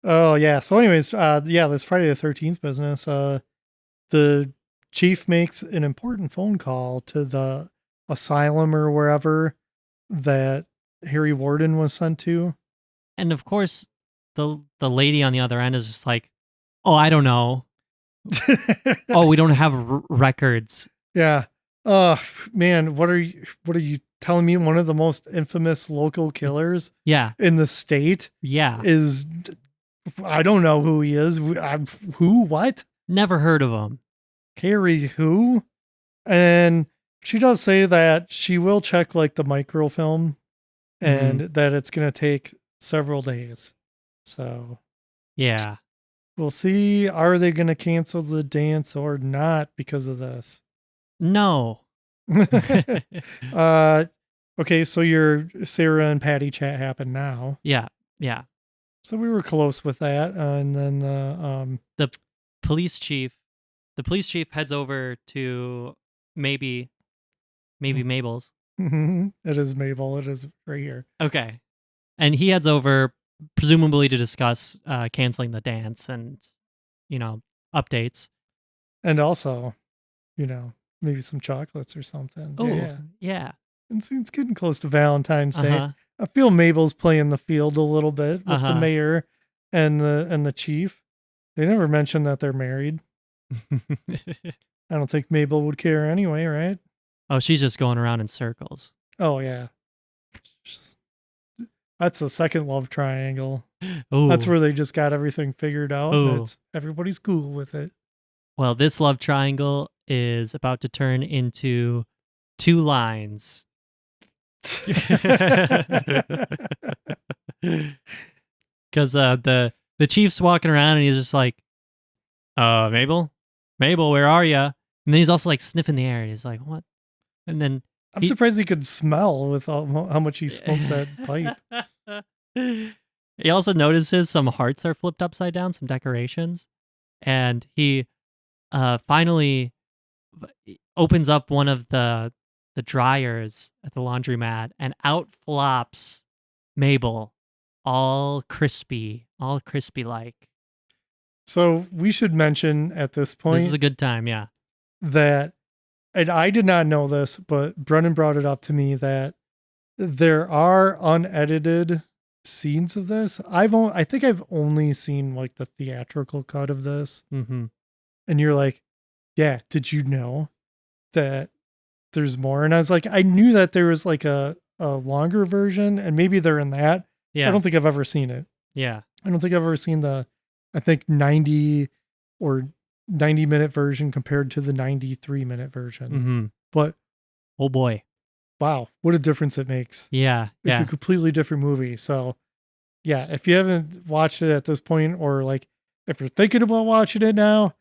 Oh yeah. So, anyways, this Friday the 13th business. The chief makes an important phone call to the asylum or wherever that Harry Warden was sent to. And of course, the lady on the other end is just like, oh, I don't know. Oh, we don't have records. Yeah. Man, what are you telling me? One of the most infamous local killers Yeah. in the state Yeah. is, I don't know who he is. Who? What? Never heard of him. Harry who? And she does say that she will check like the microfilm and that it's going to take several days. So Yeah. we'll see. Are they going to cancel the dance or not because of this? No. Okay, so your Sarah and Patty chat happened now. Yeah. Yeah. So we were close with that. And then The police chief heads over to maybe Mabel's. it is Mabel. It is right here. Okay. And he heads over presumably to discuss canceling the dance and, updates. And also, maybe some chocolates or something. Oh, yeah. It's getting close to Valentine's Day. Uh-huh. I feel Mabel's playing the field a little bit with the Uh-huh. mayor and the chief. They never mentioned that they're married. I don't think Mabel would care anyway, right? Oh, she's just going around in circles. Oh yeah. That's a second love triangle. Oh, That's where they just got everything figured out Ooh. and everybody's cool with it. well, this love triangle is about to turn into two lines. Because the chief's walking around and he's just like, Mabel, where are you? And then he's also like sniffing the air. He's like, what? And then I'm surprised he could smell with how much he smokes that pipe. he also notices some hearts are flipped upside down, some decorations, and he finally opens up one of the dryers at the laundromat, and out flops Mabel, all crispy like. So we should mention at this point This is a good time, yeah. that, and I did not know this, but Brennan brought it up to me that there are unedited scenes of this. I think I've only seen like the theatrical cut of this. Mm-hmm. And you're like, yeah, did you know that there's more? And I was like, I knew that there was like a longer version, and maybe they're in that. Yeah. I don't think I've ever seen it. Yeah. I don't think I've ever seen I think 90 or 90-minute version compared to the 93-minute version. Mm-hmm. But Oh boy. wow, what a difference it makes. Yeah. It's Yeah. a completely different movie. So yeah, if you haven't watched it at this point, or like if you're thinking about watching it now,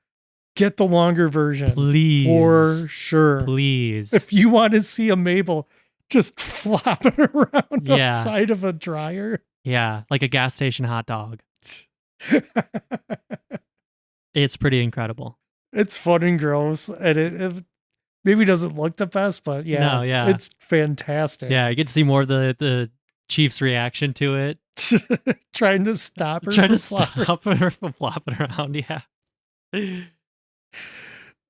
get the longer version. Please. For sure. Please. If you want to see a Mabel just flopping around Yeah. outside of a dryer. Yeah. Like a gas station hot dog. It's pretty incredible. It's fun and gross, and it maybe doesn't look the best, but yeah, No, yeah. it's fantastic. Yeah. You get to see more of the Chief's reaction to it. Trying to stop her. Trying to from flopping. stop her from flopping around. Yeah.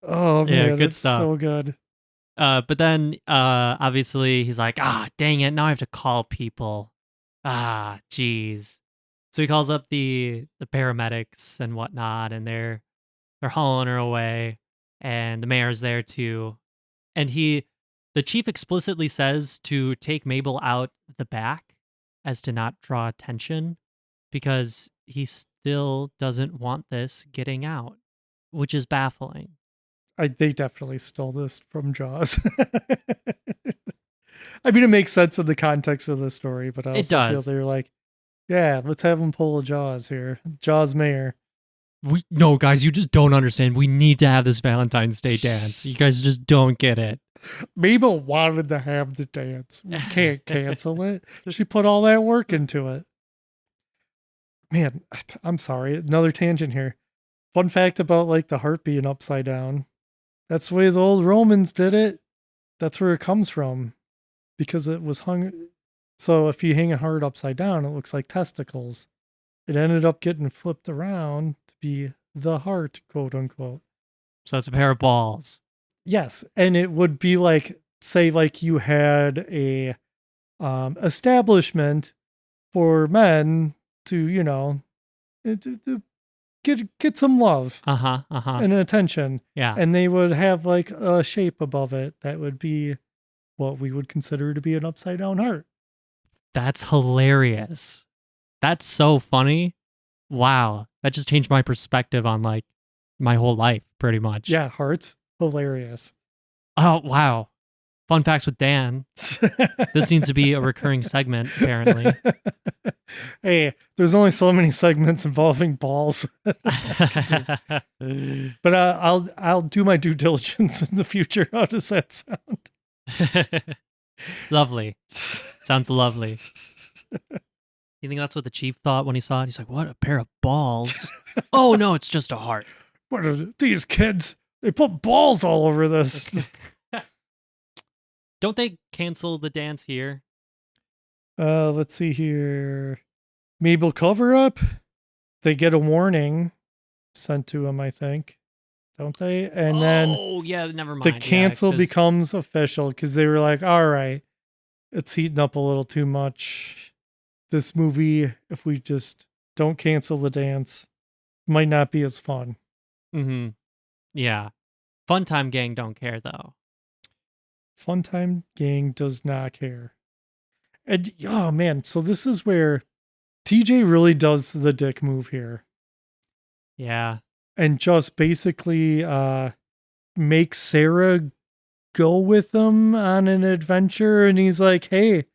Oh man, Yeah, good it's stuff. so good. But then obviously he's like, dang it, now I have to call people. Geez. So he calls up the paramedics and whatnot, and they're hauling her away, and the mayor's there too. And the chief explicitly says to take Mabel out the back as to not draw attention, because he still doesn't want this getting out, which is baffling. They definitely stole this from Jaws. I mean, it makes sense in the context of the story, but I It also feel does. they're like, yeah, let's have him pull a Jaws here. Jaws Mayor. No, guys, you just don't understand. We need to have this Valentine's Day dance. You guys just don't get it. Mabel wanted to have the dance. We can't cancel it. She put all that work into it. Man, I'm sorry. Another tangent here. Fun fact about like the heart being upside down. That's the way the old Romans did it. That's where it comes from. Because it was hung. So if you hang a heart upside down, it looks like testicles. It ended up getting flipped around to be the heart, quote unquote. So it's a pair of balls. Yes. And it would be like, say, like you had a establishment for men to, you know, to get some love and attention. Yeah. And they would have like a shape above it that would be what we would consider to be an upside down heart. That's hilarious. That's so funny. Wow. That just changed my perspective on like my whole life, pretty much. Yeah, hearts. Hilarious. Oh, wow. Fun facts with Dan. This needs to be a recurring segment, apparently. Hey, there's only so many segments involving balls. But I'll do my due diligence in the future. How does that sound? Lovely. Sounds lovely. You think that's what the chief thought when he saw it? He's like, what, a pair of balls? Oh, no, it's just a heart. What are these kids? They put balls all over this. Don't they cancel the dance here? Let's see here. Mabel cover up. They get a warning sent to them, I think. Don't they? And then yeah, never mind. the cancel 'cause- becomes official because they were like, all right, it's heating up a little too much. This movie, if we just don't cancel the dance, might not be as fun. Mhm. Yeah. Fun Time Gang don't care, though. Fun Time Gang does not care. And oh man, so this is where TJ really does the dick move here. Yeah. And just basically makes Sarah go with him on an adventure. And he's like, hey,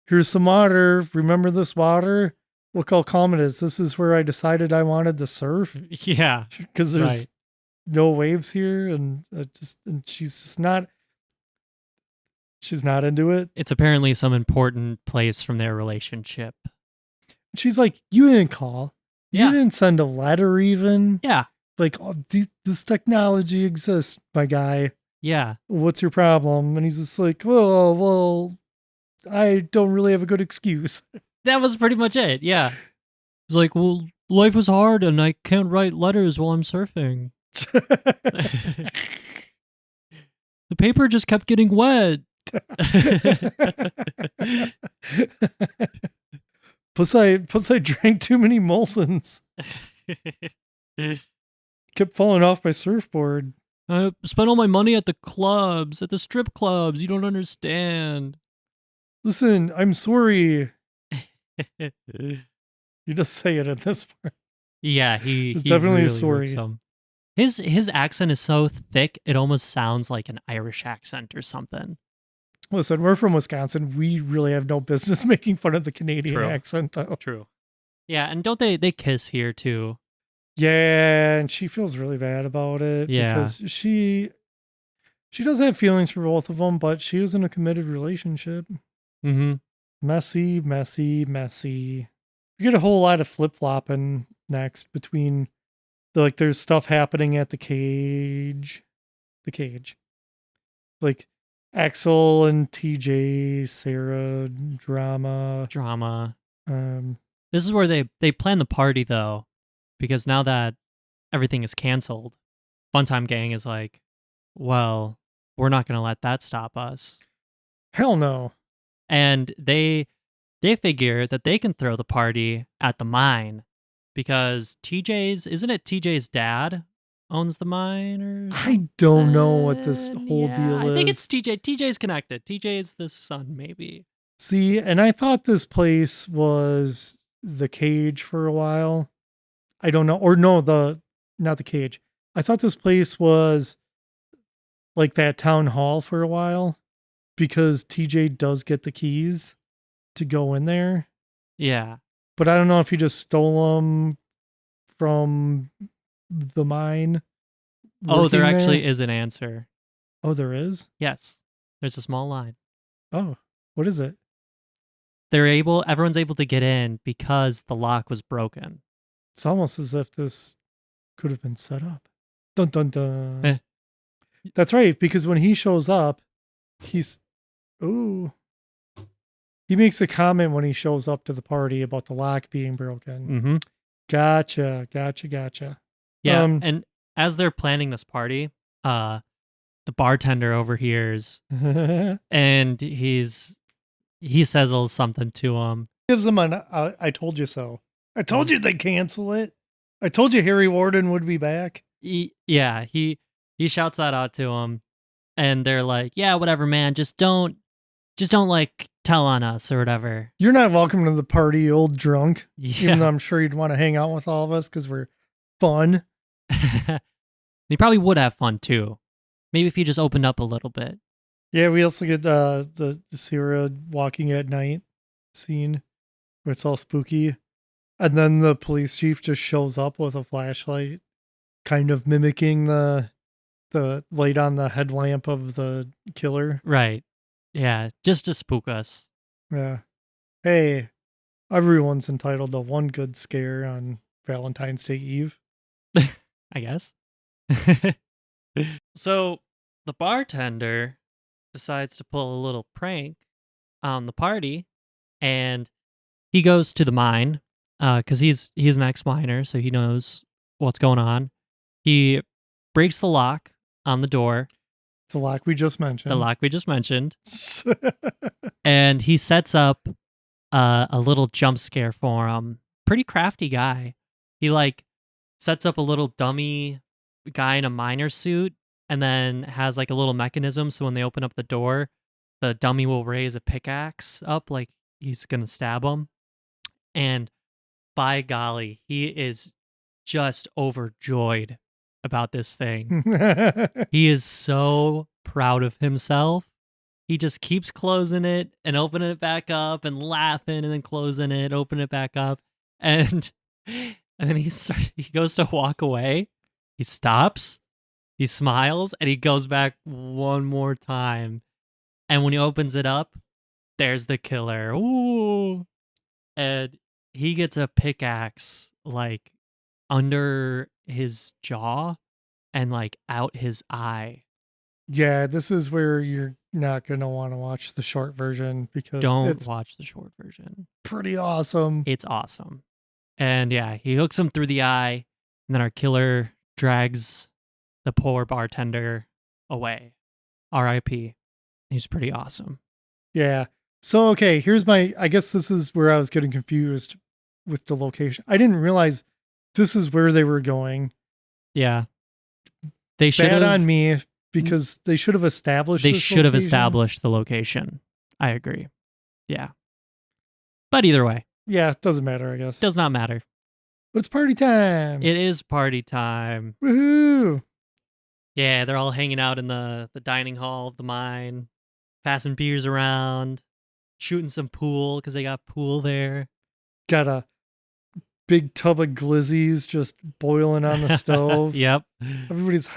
here's some water. Remember this water? Look how calm it is. This is where I decided I wanted to surf. Yeah. Because there's Right. no waves here. And she's not into it. It's apparently some important place from their relationship. She's like, you didn't call. Yeah. You didn't send a letter even. Yeah. Like, oh, this technology exists, my guy. Yeah. What's your problem? And he's just like, well, I don't really have a good excuse. That was pretty much it. Yeah. It's like, well, life was hard and I can't write letters while I'm surfing. The paper just kept getting wet. Plus I drank too many Molsons. Kept falling off my surfboard. I spent all my money at the clubs, at the strip clubs. You don't understand. Listen, I'm sorry. You just say it in this part. Yeah, he definitely really sorry. rips him. His accent is so thick, it almost sounds like an Irish accent or something. Listen, we're from Wisconsin. We really have no business making fun of the Canadian True. accent, though. True. Yeah, and don't they kiss here too? Yeah, and she feels really bad about it. Yeah. Because she does have feelings for both of them, but she is in a committed relationship. Mm-hmm. Messy, messy, messy. You get a whole lot of flip-flopping next between there's stuff happening at the cage. Like Axel and TJ, Sarah, drama. This is where they plan the party though, because now that everything is canceled, Funtime Gang is like, well, we're not going to let that stop us. Hell no. And they figure that they can throw the party at the mine because isn't it TJ's dad owns the mine or I don't know what this whole deal is. I think it's TJ. TJ's connected. TJ is the son, maybe. See, and I thought this place was the cage for a while. I don't know. Or no, not the cage. I thought this place was like that town hall for a while because TJ does get the keys to go in there. Yeah. But I don't know if he just stole them from the mine. Oh, there working actually there. is an answer. Oh, there is? Yes. There's a small line. Oh, what is it? Everyone's able to get in because the lock was broken. It's almost as if this could have been set up. Dun dun dun. Eh. That's right, because when he shows up, he's he makes a comment when he shows up to the party about the lock being broken. Mm-hmm. Gotcha. Yeah, Um, and as they're planning this party, the bartender overhears, and he says a little something to him. Gives him an I told you so. I told you they'd cancel it. I told you Harry Warden would be back. He shouts that out to him, and they're like, "Yeah, whatever, man. Just don't like tell on us or whatever." You're not welcome to the party, you old drunk. Even though Yeah, I'm sure you'd want to hang out with all of us because we're fun. he probably would have fun too. Maybe if he just opened up a little bit. Yeah, we also get the Sarah walking at night scene where it's all spooky. And then the police chief just shows up with a flashlight, kind of mimicking the light on the headlamp of the killer. Right. Yeah, just to spook us. Yeah. Hey, everyone's entitled to one good scare on Valentine's Day Eve. I guess. So the bartender decides to pull a little prank on the party, and he goes to the mine because he's an ex-miner, so he knows what's going on. He breaks the lock on the door, The lock we just mentioned. the lock we just mentioned, and he sets up a little jump scare for him. Pretty crafty guy. He sets up a little dummy guy in a miner suit, and then has like a little mechanism so when they open up the door, the dummy will raise a pickaxe up like he's gonna stab him. And by golly, he is just overjoyed about this thing. He is so proud of himself. He just keeps closing it and opening it back up and laughing and then closing it, open it back up. And then he goes to walk away. He stops, he smiles, and he goes back one more time. And when he opens it up, there's the killer. Ooh. And he gets a pickaxe like under his jaw and like out his eye. Yeah, this is where you're not going to want to watch the short version because Don't it's watch the short version. pretty awesome. It's awesome. And yeah, he hooks him through the eye, and then our killer drags the poor bartender away. R.I.P. He's pretty awesome. Yeah. So, okay, I guess this is where I was getting confused with the location. I didn't realize this is where they were going. Yeah. They should Bad have on me because they should have established They this should have location. established the location. I agree. Yeah. But either way, Yeah, it doesn't matter, I guess. does not matter. But it's party time. It is party time. Woohoo. Yeah, they're all hanging out in the dining hall of the mine, passing beers around, shooting some pool because they got pool there. Got a big tub of glizzies just boiling on the stove. Yep. Everybody's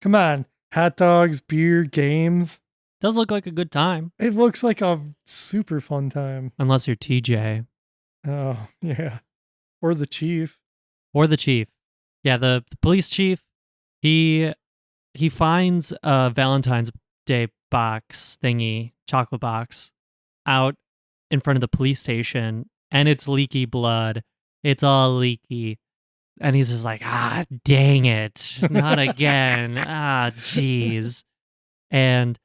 come on, hot dogs, beer, games. Does look like a good time. It looks like a super fun time. Unless you're TJ. Oh, yeah. Or the chief. Or the chief. Yeah, the police chief, he finds a Valentine's Day box thingy, chocolate box, out in front of the police station, and it's leaky blood. It's all leaky. And he's just like, dang it. Not again. Jeez. And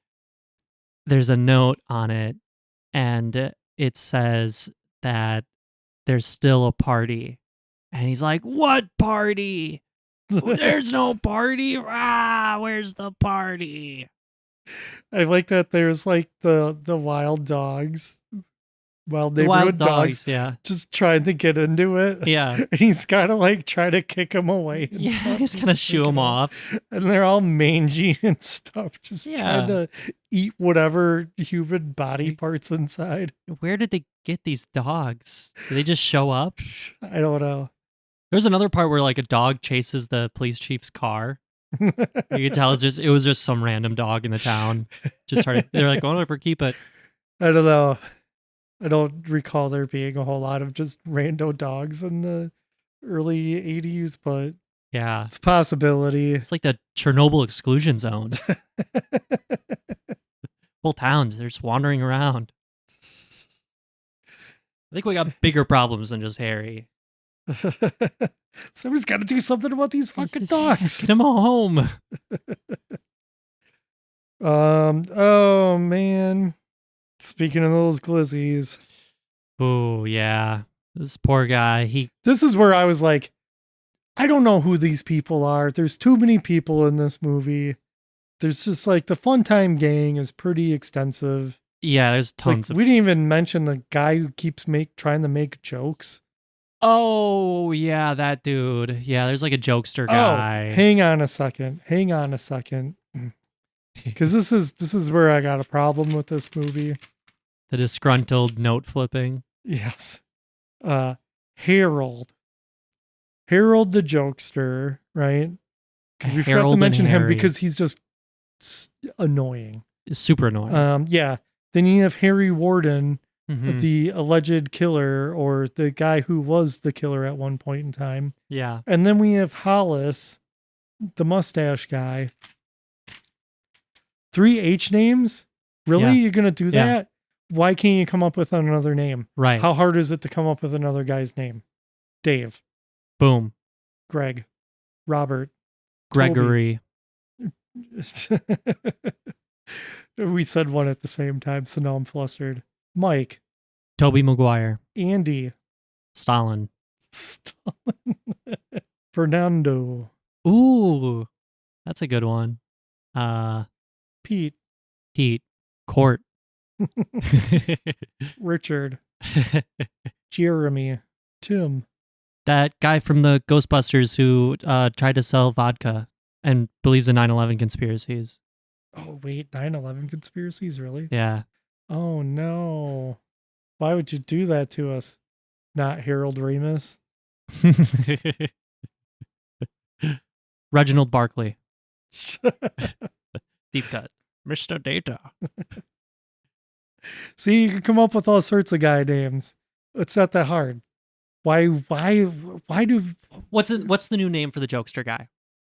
there's a note on it, and it says that there's still a party. And he's like, what party? There's no party. Where's the party? I like that there's like the wild dogs wild The neighborhood wild dogs, yeah. just trying to get into it. Yeah. And he's kind of like trying to kick them away. And Yeah, stuff, he's just gonna shoo picking him 'em off. And they're all mangy and stuff, just Yeah. trying to eat whatever human body parts inside. Where did they get these dogs? Did they just show up? I don't know. There's another part where like a dog chases the police chief's car. You can tell it was just some random dog in the town. Just started. They're like, "Oh, if we keep it." I don't know. I don't recall there being a whole lot of just rando dogs in the early 80s, but Yeah, it's a possibility. it's like the Chernobyl exclusion zone. Whole towns, they're just wandering around. I think we got bigger problems than just Harry. Somebody's got to do something about these fucking dogs. Get them all home. Oh man. Speaking of those glizzies, Oh yeah, this poor guy. this is where I was like, I don't know who these people are. There's too many people in this movie. There's just like the Fun Time Gang is pretty extensive. Yeah, there's Like, tons of. we didn't even mention the guy who keeps trying to make jokes. Oh yeah, that dude. Yeah, there's like a jokester guy. Oh, hang on a second. Because this is where I got a problem with this movie. The disgruntled note flipping. Yes. Harold the jokester, right? Because we forgot Harold to and mention him Harry. because he's just annoying. It's super annoying. Yeah. Then you have Harry Warden, Mhm. the alleged killer, or the guy who was the killer at one point in time. Yeah. And then we have Hollis, the mustache guy. 3 H names? Really? Yeah. You're going to do Yeah. that? Why can't you come up with another name? Right. How hard is it to come up with another guy's name? Dave, Boom. Greg, Robert. Gregory. We said one at the same time, so now I'm flustered. Mike, Toby Maguire. Andy, Stalin. Stalin, Fernando, Ooh. That's a good one. Pete, Pete. Cort. Richard, Jeremy, Tim. That guy from the Ghostbusters who tried to sell vodka and believes in 9/11 conspiracies. Oh, wait, 9/11 conspiracies, really? Yeah. Oh, no. Why would you do that to us? Not Harold Ramis. Reginald Barkley. Deep cut. Mr. Data. See, you can come up with all sorts of guy names. It's not that hard. Why do What's the new name for the jokester guy?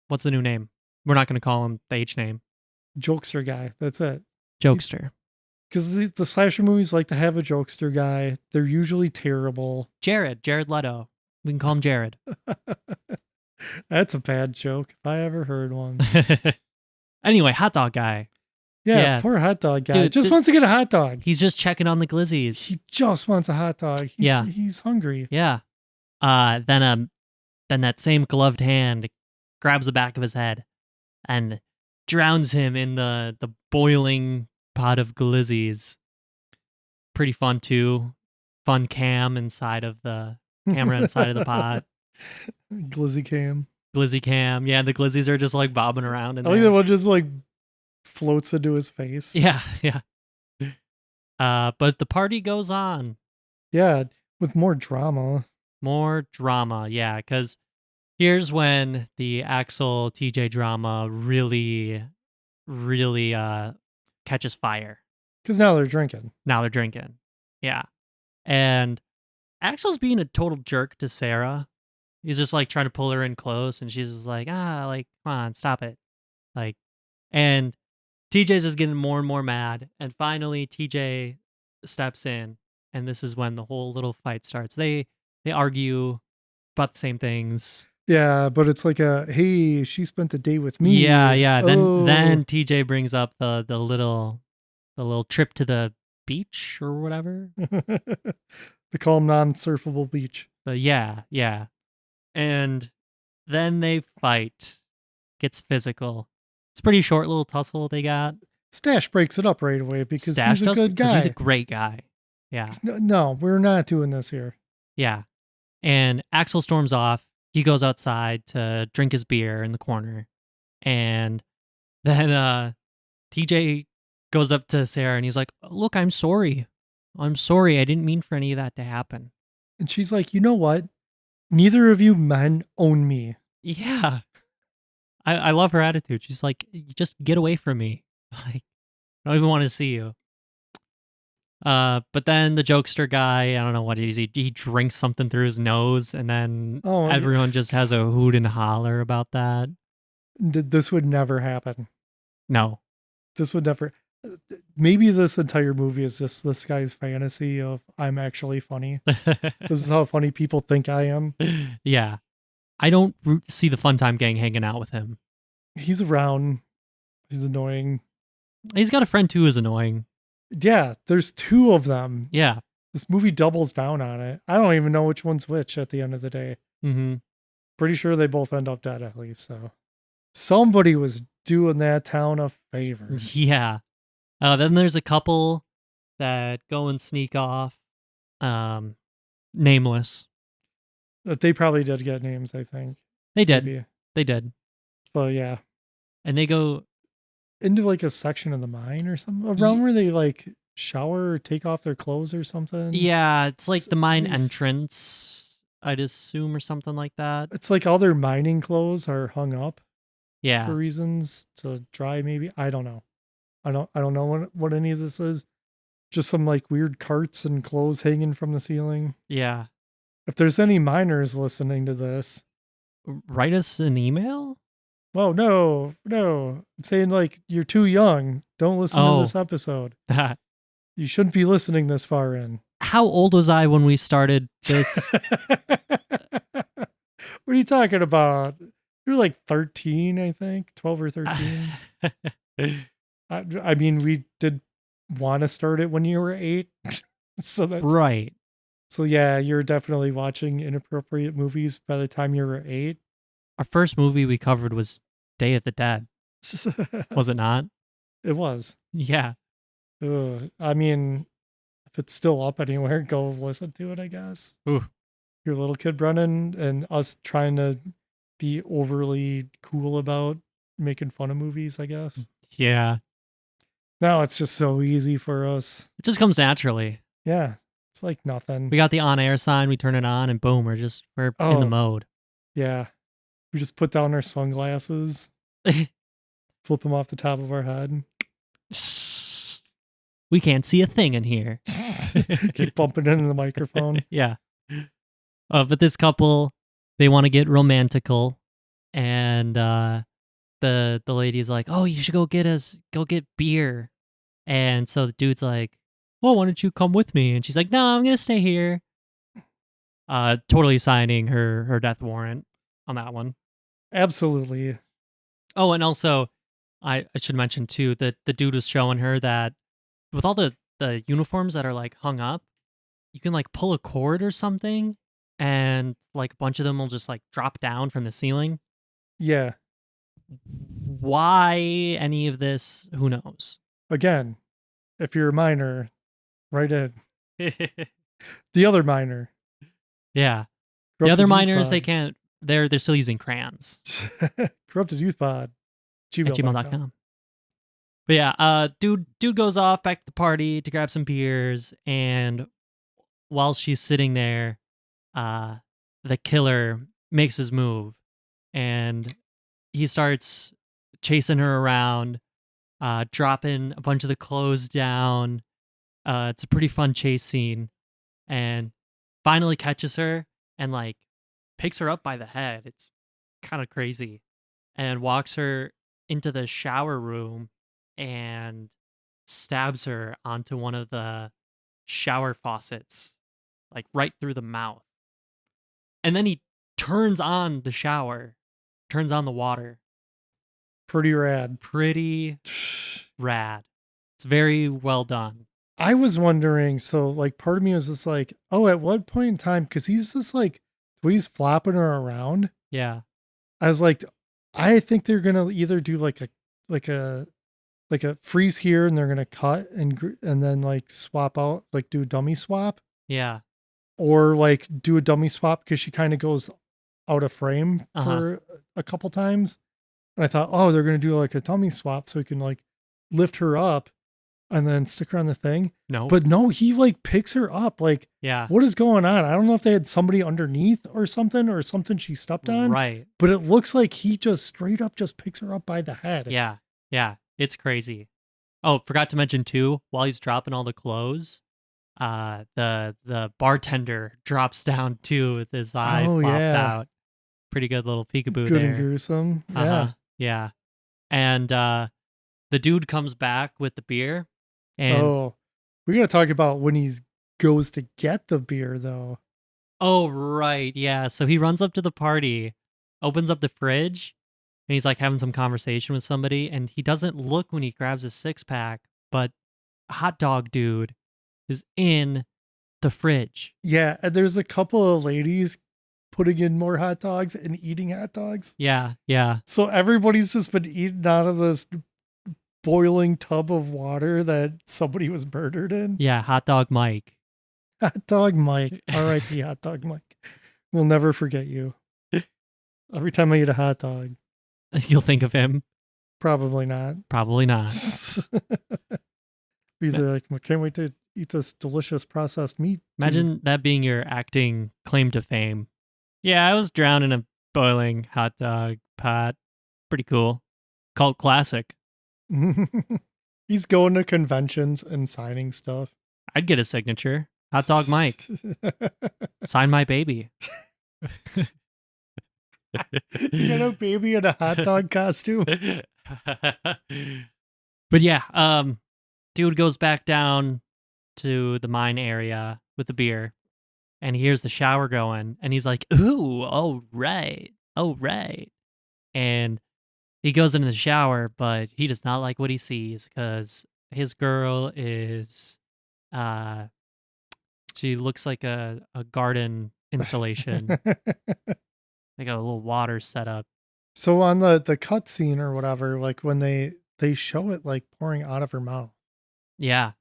What's the new name? We're not going to call him the H name. jokester guy? That's it. Jokester. Because the slasher movies like to have a jokester guy. They're usually terrible. Jared Leto. We can call him Jared. That's a bad joke if I ever heard one. Anyway, hot dog guy. Yeah, Yeah. poor hot dog guy. Dude, just wants to get a hot dog. He's just checking on the glizzies. He just wants a hot dog. He's hungry. Yeah. Then that same gloved hand grabs the back of his head and drowns him in the boiling pot of glizzies. Pretty fun too. Fun cam inside of the camera inside of the pot. Glizzy cam. Glizzy cam. Yeah, the glizzies are just like bobbing around in I like there. that one just like floats into his face. Yeah, yeah. But the party goes on. Yeah, with more drama. More drama, yeah, because here's when the Axel TJ drama really catches fire. Because now they're drinking. Now they're drinking. Yeah. And Axel's being a total jerk to Sarah. He's just like trying to pull her in close, and she's just like, come on, stop it. And TJ's just getting more and more mad. And finally, TJ steps in, and this is when the whole little fight starts. They argue about the same things. Yeah, but it's like hey, she spent a day with me. Yeah. Oh. Then TJ brings up the little trip to the beach or whatever. They call them non-surfable beach. But yeah. And then they fight. Gets physical. It's a pretty short little tussle they got. Stash breaks it up right away because Stash he's a does good because guy. he's a great guy. Yeah. No, we're not doing this here. Yeah. And Axel storms off. He goes outside to drink his beer in the corner. And then TJ goes up to Sarah and he's like, "Look, I'm sorry. I'm sorry. I didn't mean for any of that to happen." And she's like, you know what? Neither of you men own me. Yeah. I love her attitude. She's like, "You just get away from me. Like, I don't even want to see you." But then the jokester guy, I don't know what it is. He drinks something through his nose, and then Oh, everyone just has a hoot and holler about that. This would never happen. No. This would never. Maybe this entire movie is just this guy's fantasy of I'm actually funny. This is how funny people think I am. Yeah. I don't see the Fun Time Gang hanging out with him. He's around. He's annoying. He's got a friend too who's annoying. Yeah, there's two of them. Yeah. This movie doubles down on it. I don't even know which one's which at the end of the day. Mm-hmm. Pretty sure they both end up dead at least. So somebody was doing that town a favor. Yeah. Then there's a couple that go and sneak off. Nameless. But they probably did get names, I think. They did. Maybe. They did. But yeah. And they go into like a section of the mine or something. Around where they like shower or take off their clothes or something. Yeah, it's like the mine entrance, I'd assume, or something like that. It's like all their mining clothes are hung up. Yeah. For reasons to dry, maybe. I don't know. I don't know what any of this is. Just some like weird carts and clothes hanging from the ceiling. Yeah. If there's any miners listening to this, write us an email. Well, no. I'm saying like you're too young. Don't listen to this episode. You shouldn't be listening this far in. How old was I when we started this? What are you talking about? You're like 13, I think, 12 or 13. I mean, we did want to start it when you were 8. So that's right. So yeah, you're definitely watching inappropriate movies by the time you were 8. Our first movie we covered was Day of the Dead. Was it not? It was. Yeah. I mean, if it's still up anywhere, go listen to it, I guess. Ooh. Your little kid Brennan and us trying to be overly cool about making fun of movies, I guess. Yeah. Now it's just so easy for us. It just comes naturally. Yeah. It's like nothing. We got the on-air sign, we turn it on, and boom, we're in the mode. Yeah. We just put down our sunglasses, flip them off the top of our head. We can't see a thing in here. Keep bumping into the microphone. Yeah. But this couple, they want to get romantical, and the lady's like, "Oh, you should go get beer." And so the dude's like, "Oh, why don't you come with me?" And she's like, "No, I'm gonna stay here." Totally signing her death warrant on that one. Absolutely. Oh, and also, I should mention too that the dude was showing her that with all the uniforms that are like hung up, you can like pull a cord or something, and like a bunch of them will just like drop down from the ceiling. Yeah. Why any of this? Who knows? Again, if you're a minor, write in. The other minor. Yeah. The other minors, they can't. They're still using crayons. Corrupted Youth Pod. gmail.com. But yeah, dude goes off back to the party to grab some beers, and while she's sitting there, the killer makes his move, and he starts chasing her around, dropping a bunch of the clothes down. It's a pretty fun chase scene, and finally catches her and like picks her up by the head. It's kind of crazy, and walks her into the shower room and stabs her onto one of the shower faucets, like right through the mouth. And then he turns on the shower, turns on the water. Pretty rad. Pretty rad. It's very well done. I was wondering, so like part of me was just like, oh, at what point in time, because he's just like, he's flopping her around. Yeah. I was like, I think they're gonna either do like a like a freeze here, and they're gonna cut and then like swap out, like do a dummy swap, Yeah. or like do a dummy swap because she kind of goes out of frame Uh-huh. for a couple times. And I thought, oh, they're gonna do like a dummy swap so he can like lift her up and then stick her on the thing. No. But no, he like picks her up. Like, yeah. what is going on? I don't know if they had somebody underneath or something she stepped on. Right. But it looks like he just straight up just picks her up by the head. Yeah. Yeah. It's crazy. Oh, forgot to mention too, while he's dropping all the clothes, the bartender drops down too with his eye Oh, popped yeah. out. Pretty good little peekaboo Good there. and gruesome. Yeah. Uh-huh. Yeah. And the dude comes back with the beer. And Oh, we got to talk about when he goes to get the beer, though. oh, right. Yeah. So he runs up to the party, opens up the fridge, and he's like having some conversation with somebody. And he doesn't look when he grabs his 6-pack, but hot dog dude is in the fridge. Yeah, and there's a couple of ladies putting in more hot dogs and eating hot dogs. Yeah. Yeah. So everybody's just been eating out of this boiling tub of water that somebody was murdered in. Yeah. Hot dog Mike. Hot dog Mike. R.I.P. Hot dog Mike. We'll never forget you. Every time I eat a hot dog. You'll think of him. Probably not. Probably not. He's like, I can't wait to eat this delicious processed meat. Imagine that being your acting claim to fame. Yeah, I was drowned in a boiling hot dog pot. Pretty cool. Cult classic. He's going to conventions and signing stuff. I'd get a signature. Hot dog Mike. Sign my baby. You got a baby in a hot dog costume. But yeah, dude goes back down to the mine area with the beer, and he hears the shower going, and he's like, ooh, oh right. And he goes into the shower, but he does not like what he sees because his girl is she looks like a garden installation, like a little water setup. So on the cut scene or whatever, like when they show it like pouring out of her mouth. Yeah.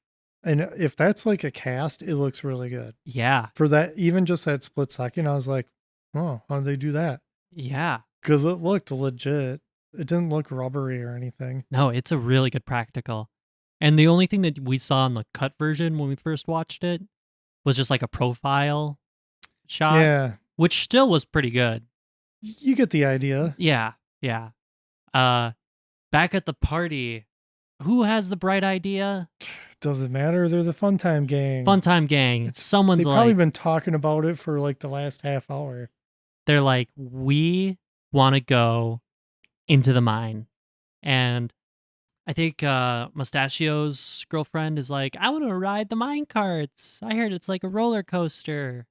And if that's like a cast, it looks really good. Yeah. For that, even just that split second, I was like, oh, how did they do that? Yeah. Because it looked legit. It didn't look rubbery or anything. No, it's a really good practical. And the only thing that we saw in the cut version when we first watched it was just like a profile shot, Yeah. which still was pretty good. You get the idea. Yeah. Yeah. Back at the party, who has the bright idea? Doesn't matter. They're the Fun Time Gang. Fun Time Gang. Someone's They've probably like, been talking about it for like the last half hour. they're like, we want to go into the mine. And I think Mustachio's girlfriend is like, I want to ride the mine carts. I heard it's like a roller coaster.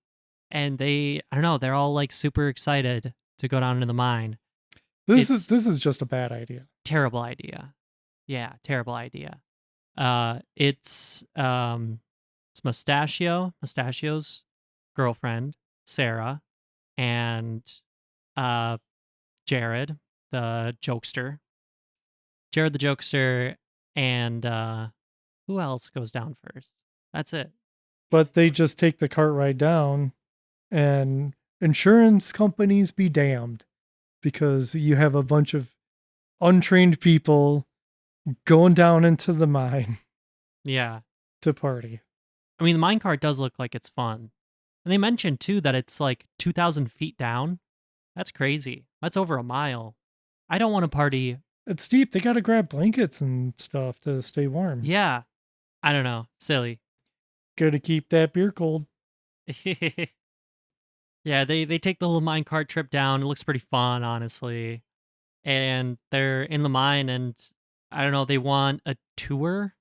And I don't know, they're all like super excited to go down into the mine. This is just a bad idea. Terrible idea. Yeah, terrible idea. It's Mustachio's girlfriend, Sarah, and Jared, the jokester. Jared the jokester, and who else goes down first? That's it. But they just take the cart ride down, and insurance companies be damned, because you have a bunch of untrained people going down into the mine Yeah. to party. I mean, the minecart does look like it's fun. And they mentioned, too, that it's like 2,000 feet down. That's crazy. That's over a mile. I don't want to party. It's steep. They got to grab blankets and stuff to stay warm. Yeah. I don't know. Silly. Got to keep that beer cold. Yeah, they take the little minecart trip down. It looks pretty fun, honestly. And they're in the mine, and I don't know, they want a tour.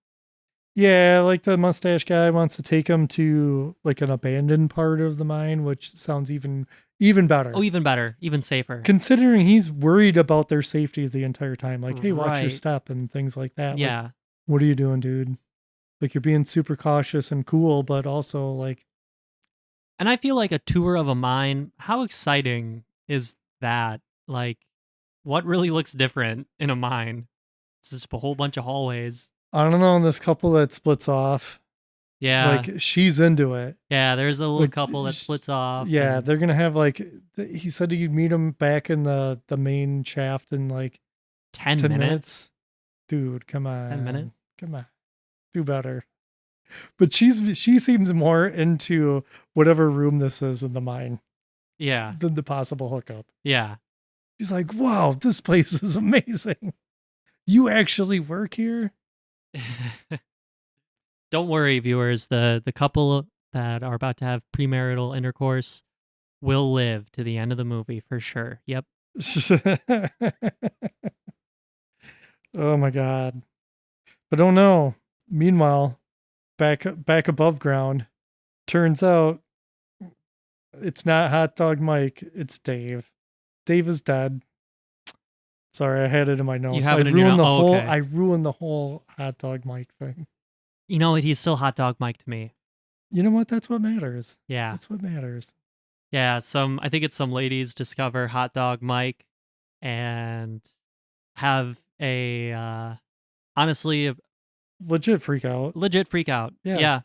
Yeah, like the mustache guy wants to take them to like an abandoned part of the mine, which sounds even better. Oh, even better, even safer. Considering he's worried about their safety the entire time. Like, hey, watch your Right. step and things like that. Like, Yeah. what are you doing, dude? Like, you're being super cautious and cool, but also like, And I feel like a tour of a mine, how exciting is that? Like, what really looks different in a mine? It's just a whole bunch of hallways. I don't know. This couple that splits off. Yeah. It's like she's into it. Yeah, there's a little Like, couple that splits off. Yeah, and they're gonna have like he said you'd meet him back in the main shaft in like 10 10 minutes. minutes. Dude, come on. 10 minutes. Come on. Do better. But she seems more into whatever room this is in the mine Yeah. than the possible hookup. Yeah. She's like, wow, this place is amazing. You actually work here? Don't worry, viewers. The couple that are about to have premarital intercourse will live to the end of the movie for sure. Yep. Oh my god. But oh no. Meanwhile, back above ground, turns out it's not Hot Dog Mike, it's Dave. Dave is dead. Sorry, I had it in my notes. have it in your okay. I ruined the whole Hot Dog Mike thing. You know what? He's still Hot Dog Mike to me. You know what? That's what matters. Yeah. That's what matters. Yeah. I think it's some ladies discover Hot Dog Mike and have a, honestly, a Legit freak out. legit freak out. Yeah.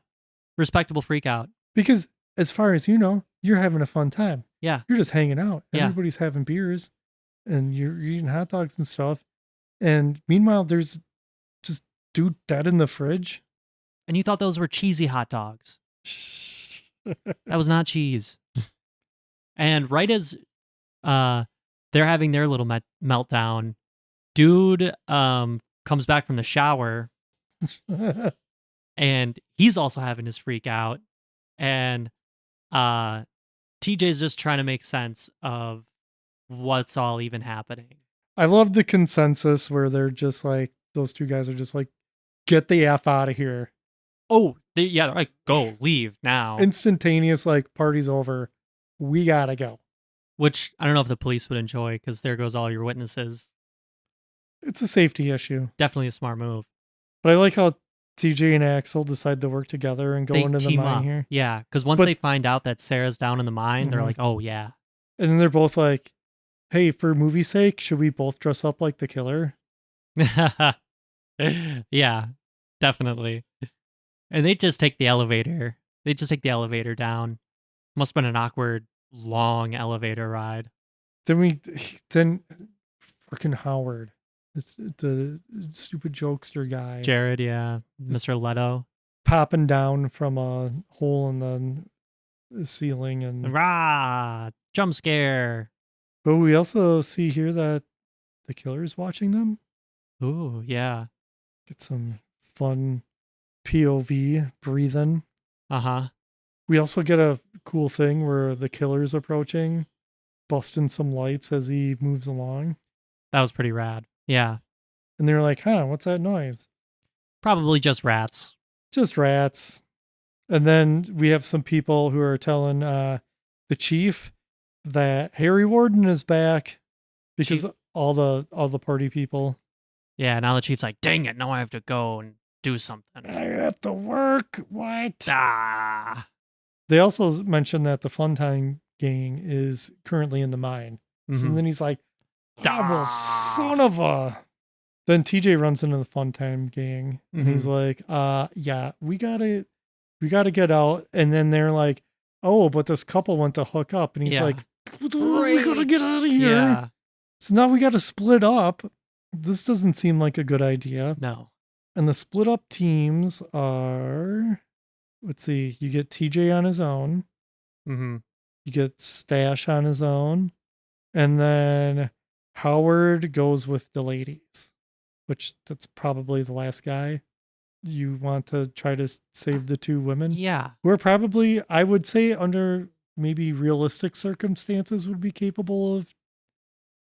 Respectable freak out. Because as far as you know, you're having a fun time. Yeah. You're just hanging out. Yeah. Everybody's having beers and you're eating hot dogs and stuff. And meanwhile, there's just dude dead in the fridge. And you thought those were cheesy hot dogs. That was not cheese. And right as they're having their little meltdown, dude comes back from the shower and he's also having his freak out. And TJ's just trying to make sense of what's all even happening. I love the consensus where they're just like, those two guys are just like, get the F out of here. Oh, they're like, go, leave now. Instantaneous, like, party's over. We gotta go. Which I don't know if the police would enjoy because there goes all your witnesses. It's a safety issue. Definitely a smart move. But I like how TJ and Axel decide to work together and go They into the team mine up. here. Yeah, because once they find out that Sarah's down in the mine, they're Mhm. like, oh, yeah. And then they're both like, hey, for movie's sake, should we both dress up like the killer? Yeah, definitely. And they just take the elevator. They just take the elevator down. Must have been an awkward, long elevator ride. Then freaking Howard, it's the stupid jokester guy, Jared, yeah. Mr. Leto. popping down from a hole in the ceiling. And Rah! Jump scare. but we also see here that the killer's watching them. Ooh, yeah. Get some fun POV breathing. Uh-huh. We also get a cool thing where the killer's approaching, busting some lights as he moves along. That was pretty rad. Yeah. And they're like, huh, what's that noise? Probably just rats. Just rats. And then we have some people who are telling the chief that Harry Warden is back because all the party people. Yeah, now the chief's like, dang it, now I have to go and do something. I have to work. What? Ah. They also mentioned that the Funtime gang is currently in the mine. So Mhm. then he's like, well, son of a. Then TJ runs into the Funtime gang and he's like, yeah, we gotta get out. And then they're like, oh, but this couple went to hook up. And he's Yeah. like, we gotta get out of here. Yeah. So now we gotta split up. This doesn't seem like a good idea. No. And the split up teams are, let's see, you get TJ on his own. Mm-hmm. You get Stash on his own. And then Howard goes with the ladies, which that's probably the last guy. You want to try to save the two women? Yeah. Who are probably, I would say, under maybe realistic circumstances would be capable of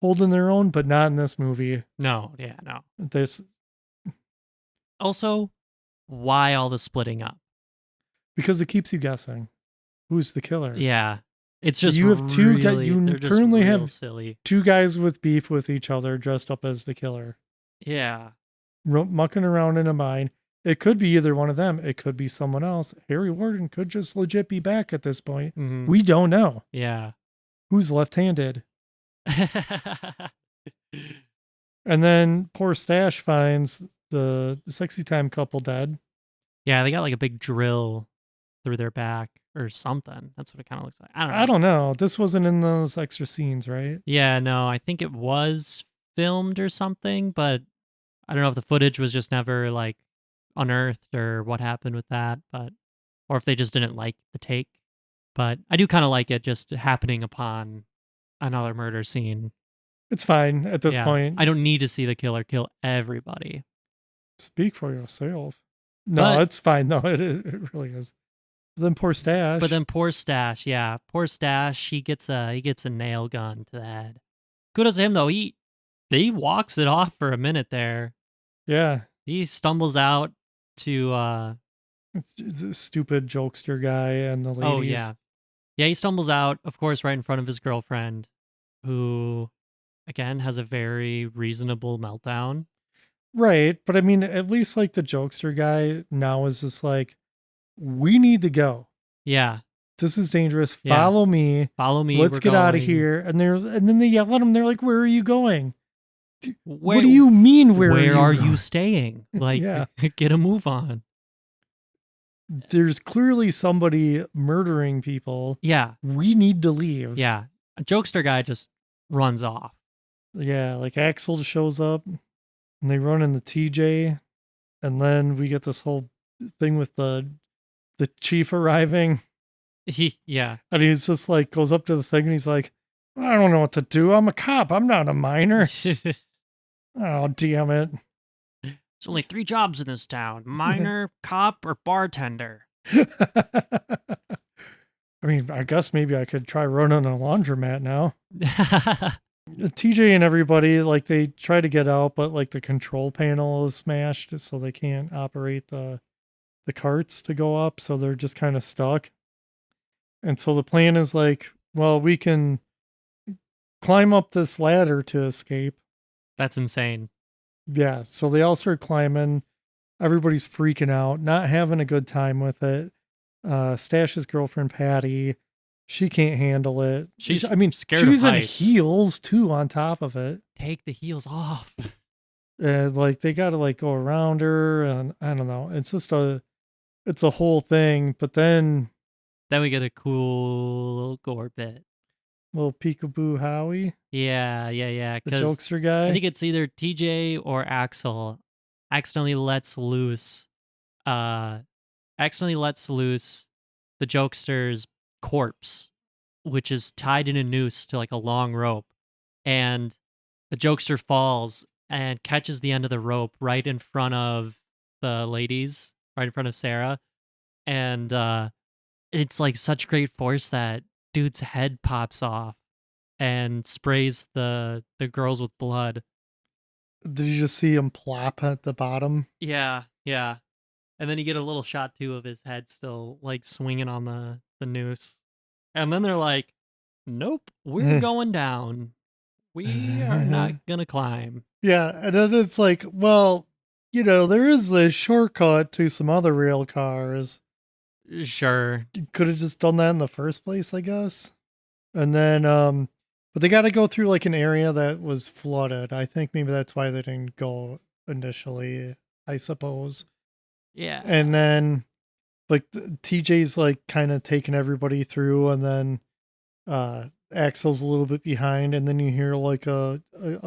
holding their own, but not in this movie. No. Yeah, no. This, Also, why all the splitting up? because it keeps you guessing. Who's the killer? Yeah. It's just You have two guys- really, you they're just currently real have- silly. Two guys with beef with each other dressed up as the killer. Yeah. Mucking around in a mine. It could be either one of them. It could be someone else. Harry Warden could just legit be back at this point. Mhm. We don't know. Yeah. Who's left-handed? And then poor Stash finds the sexy time couple dead. Yeah, they got like a big drill through their back or something. That's what it kind of looks like. I don't know. I don't know. This wasn't in those extra scenes, right? Yeah, no, I think it was filmed or something, but I don't know if the footage was just never like unearthed or what happened with that, but or if they just didn't like the take. But I do kind of like it just happening upon another murder scene. It's fine at this Yeah, point. I don't need to see the killer kill everybody. Speak for yourself. No, But- it's fine. No, it really is. Then poor Stash. But then poor Stash, yeah, poor Stash, he gets a nail gun to the head. Kudos to him though. He walks it off for a minute there. yeah, He stumbles out to it's just a stupid jokester guy and the ladies. oh yeah. Yeah, he stumbles out, of course, right in front of his girlfriend, who again has a very reasonable meltdown. Right, but I mean, at least like the jokester guy now is just like, we need to go. Yeah. This is dangerous. Yeah. Follow me. Follow me. Let's we're get out of going. here. And then they yell at him. They're like, "Where are you going? Where, what do you mean? Where are you you staying? Like, Yeah. get a move on. There's clearly somebody murdering people. Yeah. We need to leave. Yeah. A jokester guy just runs off. Yeah, like Axel shows up and they run in the TJ, and then we get this whole thing with the chief arriving, Yeah. and he's just like goes up to the thing and he's like, I don't know what to do. I'm a cop. I'm not a miner. Oh, damn it. There's only 3 jobs in this town: miner, cop, or bartender. I mean, I guess maybe I could try running a laundromat now. TJ and everybody, like, they try to get out, but like the control panel is smashed, so they can't operate the carts to go up, so they're just kind of stuck. And so the plan is like, well, we can climb up this ladder to escape. That's insane. Yeah, so they all start climbing. Everybody's freaking out, not having a good time with it. Stash's girlfriend Patty, she can't handle it. She's scared she's of in heights. heels too on top of it. Take the heels off. And like they gotta like go around her, and I don't know. It's a whole thing. But then Then we get a cool little gore bit. little peekaboo Howie, Yeah. the 'Cause jokester guy. I think it's either TJ or Axel accidentally lets loose the jokester's corpse, which is tied in a noose to like a long rope. And the jokester falls and catches the end of the rope right in front of the ladies, right in front of Sarah. And it's like such great force that dude's head pops off and sprays the girls with blood. Did you just see him plop at the bottom? Yeah. And then you get a little shot too of his head still like swinging on the noose. And then they're like, nope, we're going down. We are not going to climb. Yeah, and then it's like, well, there is a shortcut to some other rail cars. Sure. Could have just done that in the first place, I guess. And then, but they got to go through like an area that was flooded. I think maybe that's why they didn't go initially, I suppose. Yeah. And then, like, TJ's like kind of taking everybody through, and then Axel's a little bit behind, and then you hear like a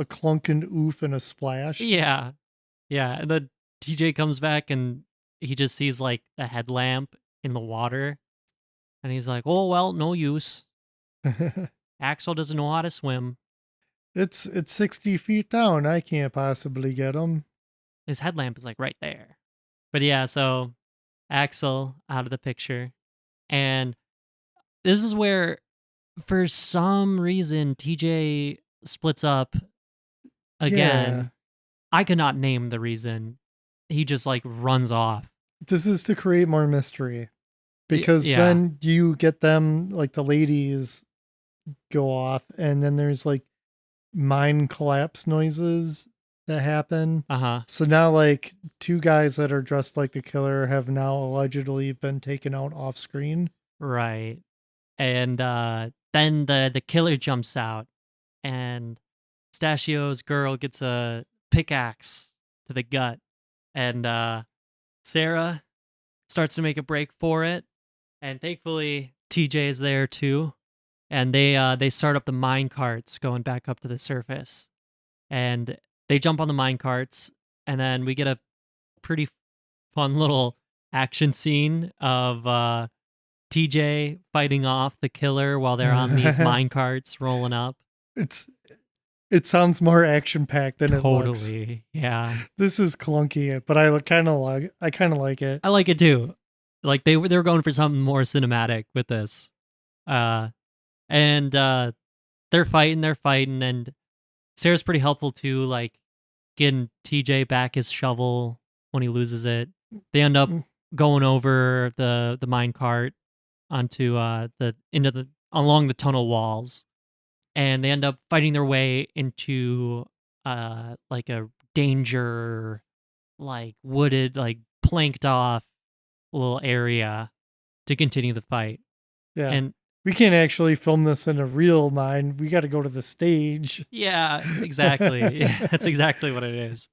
clunk and oof and a splash. Yeah. And then TJ comes back and he just sees like a headlamp in the water. And he's like, oh, well, no use. Axel doesn't know how to swim. It's 60 feet down. I can't possibly get him. His headlamp is like right there. But yeah, so Axel out of the picture. And this is where, for some reason, TJ splits up again. Yeah. I could not name the reason. He just like runs off. This is to create more mystery, because yeah. then you get them, like the ladies go off, and then there's like mine collapse noises that happen. Uh-huh. So now like 2 guys that are dressed like the killer have now allegedly been taken out off screen. Right. And then the killer jumps out, and Stachio's girl gets a pickaxe to the gut. And Sarah starts to make a break for it. And thankfully, TJ is there too. And they start up the mine carts going back up to the surface. And they jump on the mine carts. And then we get a pretty fun little action scene of TJ fighting off the killer while they're on these mine carts rolling up. It sounds more action packed than it looks. Totally, yeah. This is clunky, but I kind of like it. I like it too. Like they were going for something more cinematic with this, and they're fighting, and Sarah's pretty helpful too, like getting TJ back his shovel when he loses it. They end up going over the mine cart onto along the tunnel walls, and they end up fighting their way into like a danger, like wooded, like planked off little area to continue the fight. Yeah. And we can't actually film this in a real mine. We got to go to the stage. yeah, exactly. Yeah, that's exactly what it is.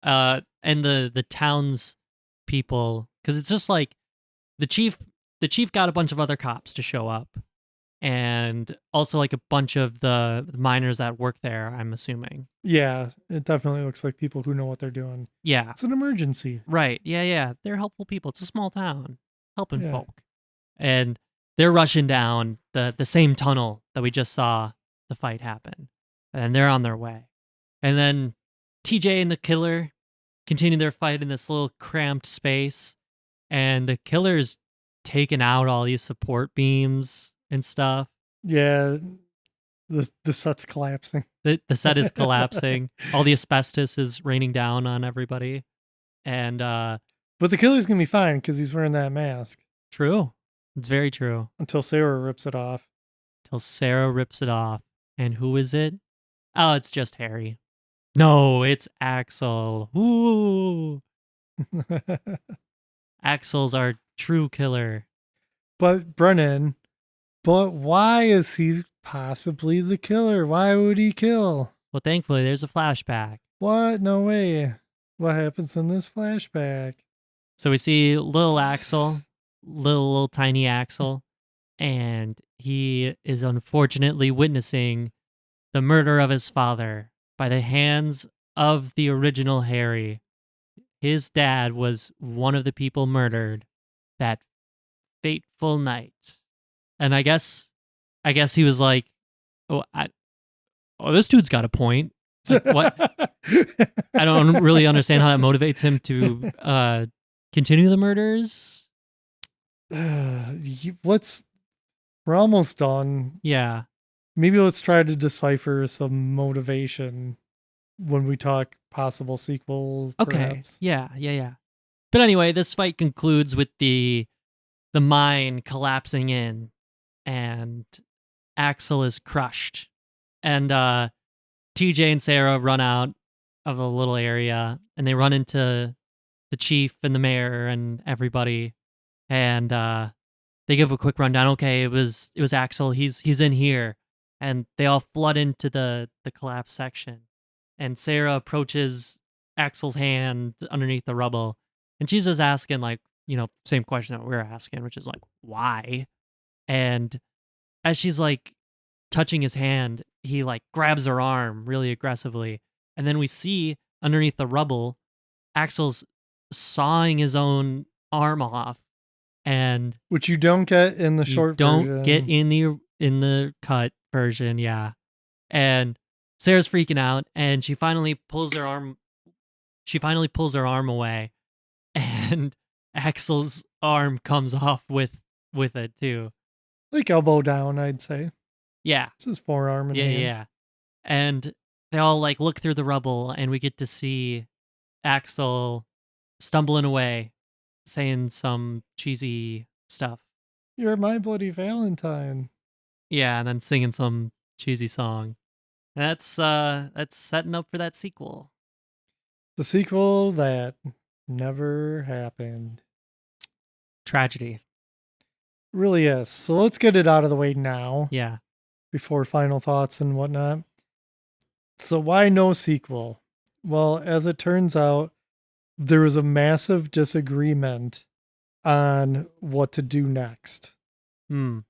And the town's people, because it's just like the chief got a bunch of other cops to show up, and also like a bunch of the miners that work there, I'm assuming. Yeah, it definitely looks like people who know what they're doing. Yeah. It's an emergency. Right. Yeah. They're helpful people. It's a small town, helping Yeah. folk. And they're rushing down the same tunnel that we just saw the fight happen. And they're on their way. And then TJ and the killer continue their fight in this little cramped space. And the killer's taking out all these support beams and stuff. Yeah, the set's collapsing. The set is collapsing. All the asbestos is raining down on everybody. And But the killer's gonna be fine because he's wearing that mask true. It's very true. until Sarah rips it off. Till Sarah rips it off. And who is it? Oh, it's just Harry. No, it's Axel. Ooh. Axel's our true killer. But Brennan, why is he possibly the killer? Why would he kill? Well, thankfully, there's a flashback. What? No way. What happens in this flashback? So we see little Axel, little tiny Axel, and he is unfortunately witnessing the murder of his father by the hands of the original Harry. His dad was one of the people murdered that fateful night. And I guess he was like, this dude's got a point. It's like, what? I don't really understand how that motivates him to continue the murders. We're almost done. Yeah. Maybe let's try to decipher some motivation when we talk possible sequel. Okay. Perhaps. Yeah. But anyway, this fight concludes with the mine collapsing in, and Axel is crushed. And TJ and Sarah run out of the little area, and they run into the chief and the mayor and everybody, and they give a quick rundown. Okay, it was Axel. He's in here, and they all flood into the collapsed section. And Sarah approaches Axel's hand underneath the rubble, and she's just asking, like, same question that we're asking, which is like, why? And as she's like touching his hand, he like grabs her arm really aggressively. And then we see underneath the rubble, Axel's sawing his own arm off. And which you don't get in the short version. Don't get in the cut version, yeah. And Sarah's freaking out, and she finally pulls her arm away, and Axel's arm comes off with it too. Like elbow down, I'd say. Yeah. It's his forearm. Yeah. And they all like look through the rubble, and we get to see Axel stumbling away, saying some cheesy stuff. You're my Bloody Valentine. Yeah, and then singing some cheesy song. That's setting up for that sequel. The sequel that never happened. Tragedy. Really is. So let's get it out of the way now. Yeah. Before final thoughts and whatnot. So why no sequel? Well, as it turns out, there was a massive disagreement on what to do next. Hmm.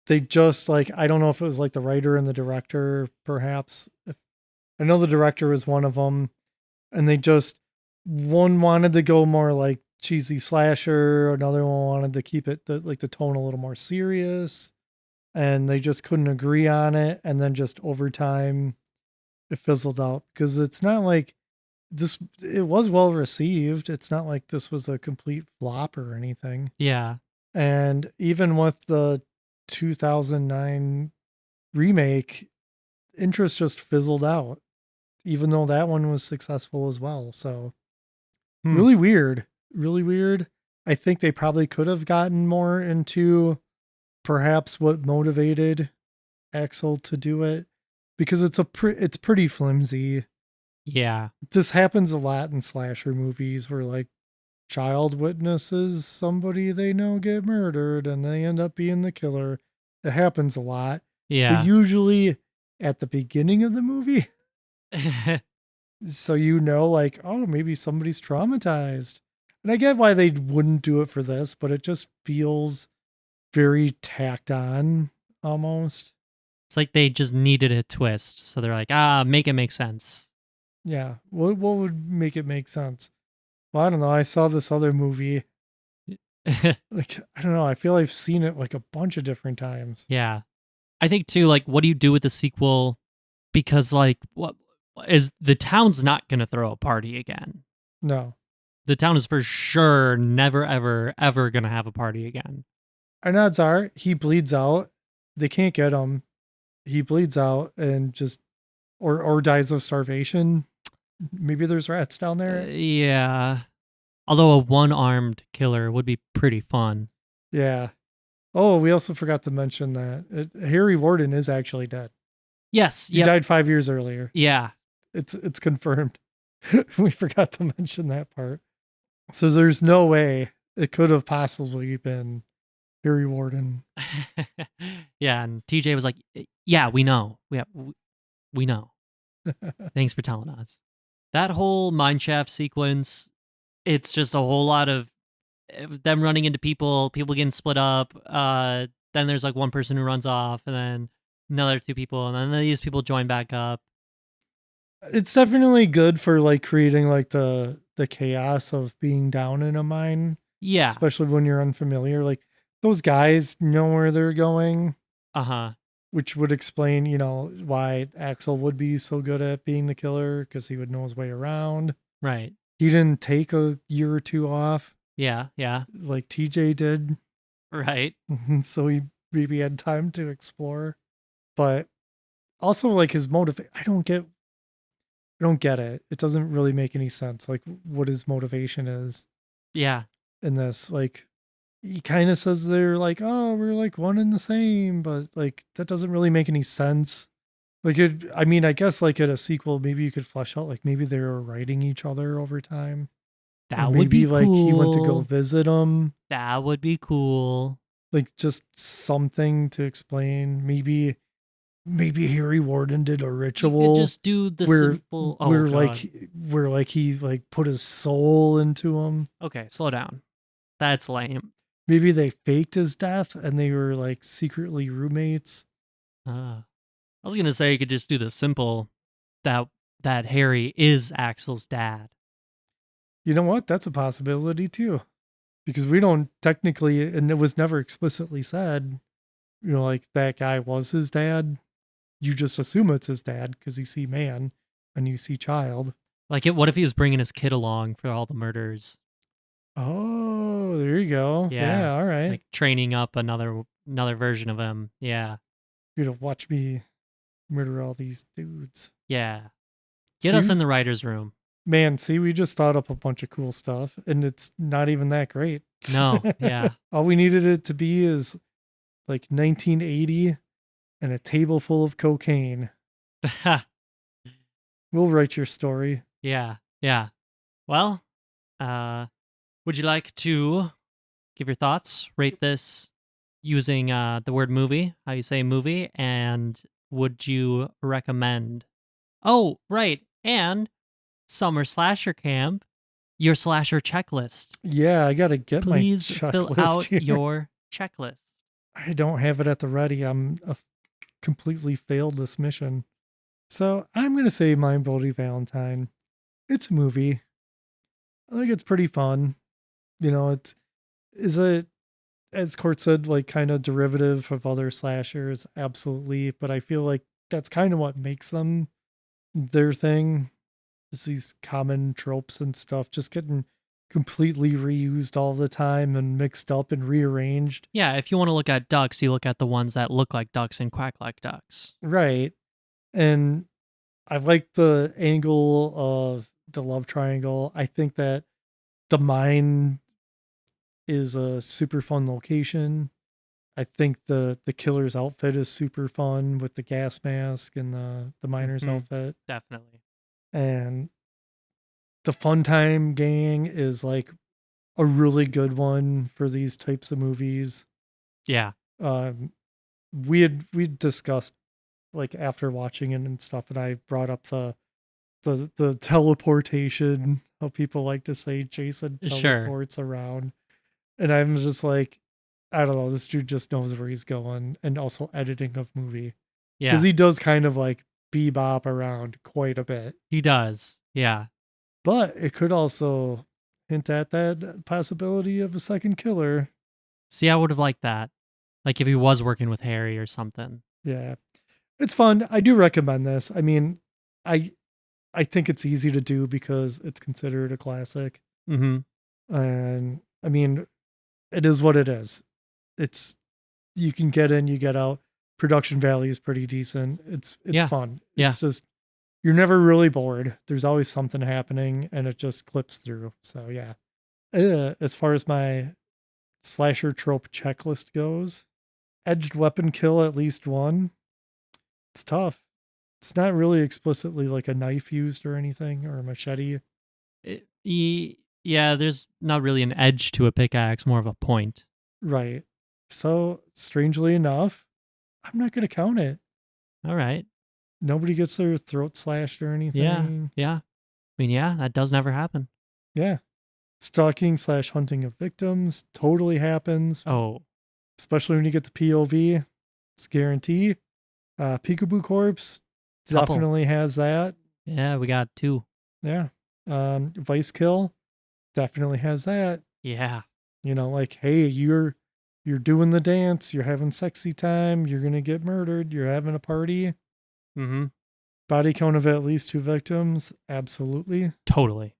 They just like, I don't know if it was like the writer and the director, perhaps. I know the director was one of them, and they just, one wanted to go more like cheesy slasher, another one wanted to keep it the tone a little more serious, and they just couldn't agree on it. And then just over time, it fizzled out because it's not like this, it was well received. It's not like this was a complete flop or anything. Yeah. And even with the 2009 remake, interest just fizzled out, even though that one was successful as well. So really weird, really weird. I think they probably could have gotten more into perhaps what motivated Axel to do it, because it's it's pretty flimsy. Yeah. This happens a lot in slasher movies where like child witnesses somebody they know get murdered and they end up being the killer. It happens a lot. Yeah. But usually at the beginning of the movie. So like, oh, maybe somebody's traumatized. And I get why they wouldn't do it for this, but it just feels very tacked on almost. It's like they just needed a twist. So they're like, make it make sense. Yeah. What would make it make sense? Well, I don't know. I saw this other movie. Like, I don't know. I feel I've seen it like a bunch of different times. Yeah. I think too, like, what do you do with the sequel? Because like, what is the town's not going to throw a party again. No. The town is for sure never, ever, ever going to have a party again. And odds are he bleeds out. They can't get him. He bleeds out and just, or dies of starvation. Maybe there's rats down there. Yeah. Although a one-armed killer would be pretty fun. Yeah. Oh, we also forgot to mention that Harry Warden is actually dead. Yes. He died 5 years earlier. Yeah. It's confirmed. We forgot to mention that part. So there's no way it could have possibly been Harry Warden. Yeah, and TJ was like, "Yeah, we know. We know. Thanks for telling us." That whole mineshaft sequence, it's just a whole lot of them running into people getting split up. Then there's like one person who runs off, and then another two people, and then these people join back up. It's definitely good for like creating like the chaos of being down in a mine. Yeah. Especially when you're unfamiliar. Like those guys know where they're going. Uh-huh. Which would explain, why Axel would be so good at being the killer, because he would know his way around. Right. He didn't take a year or two off. Yeah, yeah. Like TJ did. Right. So he maybe had time to explore. But also like his motive, I don't get it. It doesn't really make any sense. Like what his motivation is. Yeah. In this, like he kind of says they're like, oh, we're like one and the same, but like that doesn't really make any sense. Like I guess like in a sequel, maybe you could flesh out like maybe they were writing each other over time. That would be like cool. He went to go visit him. That would be cool. Like just something to explain. Maybe Harry Warden did a ritual. You could just do the simple. Oh, where he like put his soul into him. Okay, slow down. That's lame. Maybe they faked his death and they were like secretly roommates. I was gonna say you could just do the simple that Harry is Axel's dad. You know what? That's a possibility too. Because we don't technically, and it was never explicitly said, like that guy was his dad. You just assume it's his dad because you see man and you see child. Like what if he was bringing his kid along for all the murders? Oh, there you go. Yeah, all right. Like training up another version of him. Yeah. You're gonna watch me murder all these dudes. Yeah. Get us in the writer's room. Man, see, we just thought up a bunch of cool stuff and it's not even that great. No, yeah. All we needed it to be is like 1980 and a table full of cocaine. We'll write your story. Yeah, yeah. Well, would you like to give your thoughts, rate this using the word movie, how you say movie, and would you recommend? Oh, right. And Summer Slasher Camp, your slasher checklist. Yeah, I gotta get Please my fill checklist out here. your checklist. I don't have it at the ready. I'm completely failed this mission. So I'm gonna say My Bloody Valentine. It's a movie. I think it's pretty fun. You know, is it, as Cort said, like kind of derivative of other slashers? Absolutely. But I feel like that's kind of what makes them their thing. Is these common tropes and stuff just getting completely reused all the time and mixed up and rearranged. Yeah, if you want to look at ducks, you look at the ones that look like ducks and quack like ducks. Right. And I like the angle of the love triangle. I think that the mine is a super fun location. I think the killer's outfit is super fun with the gas mask and the miner's outfit. Definitely. And the Fun Time Gang is like a really good one for these types of movies. Yeah. We discussed like after watching it and stuff, and I brought up the teleportation, how people like to say Jason teleports around. And I'm just like, I don't know, this dude just knows where he's going. And also editing of movie. Yeah. Because he does kind of like bebop around quite a bit. He does. Yeah. But it could also hint at that possibility of a second killer. See, I would have liked that. Like if he was working with Harry or something. Yeah. It's fun. I do recommend this. I mean, I think it's easy to do because it's considered a classic. Mm-hmm. And I mean, it is what it is. It's, you can get in, you get out. Production value is pretty decent. It's fun. It's just, you're never really bored. There's always something happening and it just clips through. So yeah. As far as my slasher trope checklist goes, edged weapon kill at least one. It's tough. It's not really explicitly like a knife used or anything or a machete. Yeah, there's not really an edge to a pickaxe, more of a point. Right. So, strangely enough, I'm not going to count it. All right. Nobody gets their throat slashed or anything. Yeah. I mean, yeah, that does never happen. Yeah. Stalking / hunting of victims totally happens. Oh. Especially when you get the POV. It's guarantee. Peekaboo Corpse definitely has that. Yeah, we got 2. Yeah. Vice Kill definitely has that. Yeah. You know, like, hey, you're doing the dance, you're having sexy time, you're gonna get murdered, you're having a party. Mm-hmm. Body count of at least 2 victims, absolutely. Totally.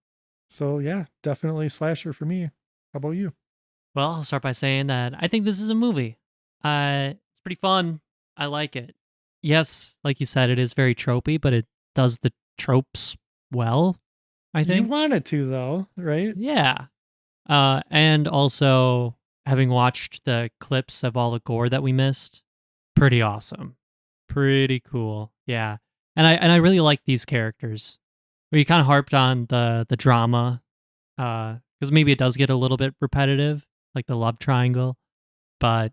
So yeah, definitely slasher for me. How about you? Well, I'll start by saying that I think this is a movie. It's pretty fun. I like it. Yes, like you said, it is very tropey, but it does the tropes well, I think. You want it to, though, right? Yeah. And also, having watched the clips of all the gore that we missed, pretty awesome. Pretty cool. Yeah. And I really like these characters. We kind of harped on the drama, because maybe it does get a little bit repetitive, like the love triangle, but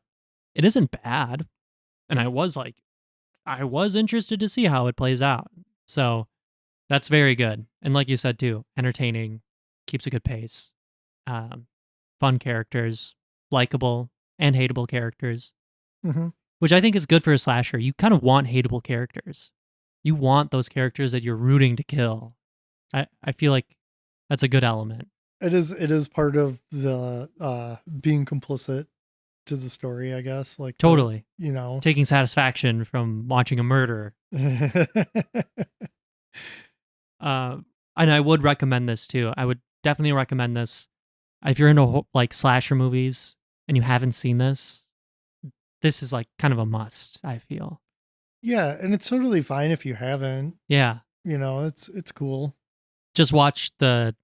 it isn't bad. And I was interested to see how it plays out. So that's very good. And like you said too, entertaining, keeps a good pace. Fun characters, likable and hateable characters, which I think is good for a slasher. You kind of want hateable characters. You want those characters that you're rooting to kill. I feel like that's a good element. It is part of the being complicit to the story, I guess. Like totally, taking satisfaction from watching a murder. And I would recommend this too. I would definitely recommend this if you're into like slasher movies and you haven't seen this. This is like kind of a must, I feel. Yeah, and it's totally fine if you haven't. Yeah, it's cool. Just watch the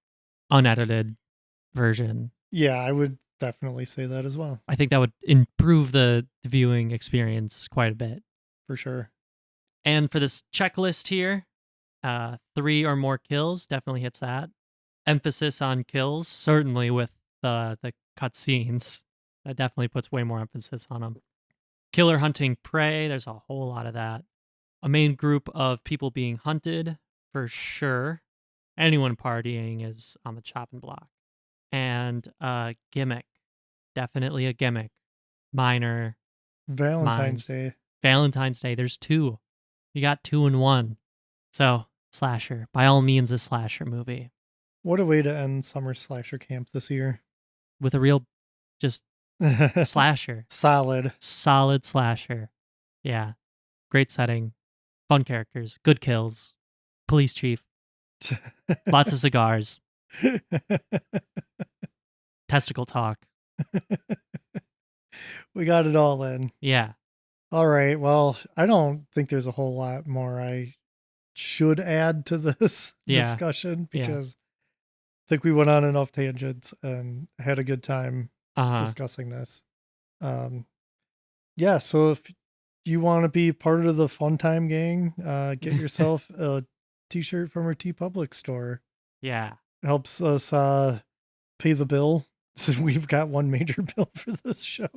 unedited version. Yeah, I would definitely say that as well. I think that would improve the viewing experience quite a bit. For sure. And for this checklist here, 3 or more kills definitely hits that. Emphasis on kills, certainly with the cutscenes. That definitely puts way more emphasis on them. Killer hunting prey, there's a whole lot of that. A main group of people being hunted, for sure. anyone partying is on the chopping block. And gimmick, definitely a gimmick. Minor. Valentine's Day. Valentine's Day. There's 2. You got 2 in 1. So slasher, by all means, a slasher movie What a way to end summer slasher camp this year. with a real, just slasher, Solid. solid slasher. Yeah, great setting, fun characters, good kills, police chief, lots of cigars, testicle talk. We got it all in. Yeah. All right. Well, I don't think there's a whole lot more I should add to this Yeah. discussion Yeah. because I think we went on enough tangents and had a good time discussing this. Yeah. So if you want to be part of the Fun Time gang, get yourself a t-shirt from our TeePublic store. Yeah. It helps us pay the bill. We've got one major bill for this show.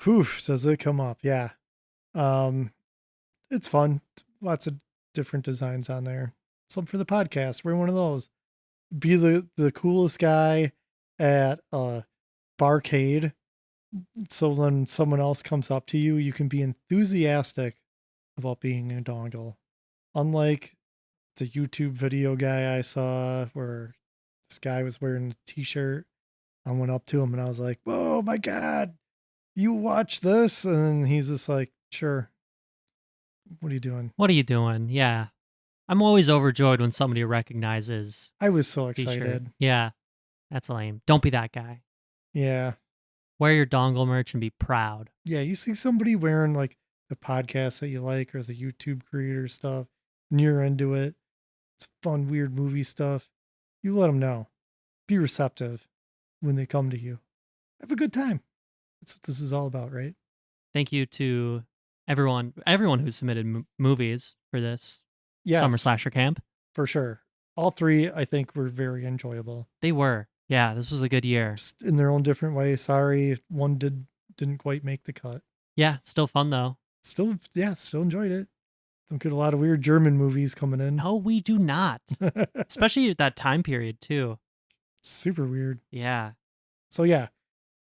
Whew, does it come up? Yeah. It's fun. Lots of different designs on there. Some for the podcast. We're one of those. Be the coolest guy at a barcade. So when someone else comes up to you, you can be enthusiastic about being a dongle. Unlike the YouTube video guy I saw where this guy was wearing a t-shirt. I went up to him and I was like, "Oh my God, you watch this?" And he's just like, "Sure. What are you doing?" What are you doing? Yeah. I'm always overjoyed when somebody recognizes I was so t-shirt. excited. Yeah. That's lame. Don't be that guy. Yeah. Wear your dongle merch and be proud. Yeah. You see somebody wearing like the podcast that you like or the YouTube creator stuff and you're into it. It's fun, weird movie stuff. You let them know. Be receptive when they come to you. Have a good time. That's what this is all about, right? Thank you to everyone who submitted movies for this Yes, summer slasher camp. for sure. All 3, I think, were very enjoyable. They were. Yeah, this was a good year. Just in their own different way. Sorry, one didn't quite make the cut. Yeah, still fun though. Still enjoyed it. Don't get a lot of weird German movies coming in. No, we do not. Especially at that time period too. Super weird. Yeah. So yeah,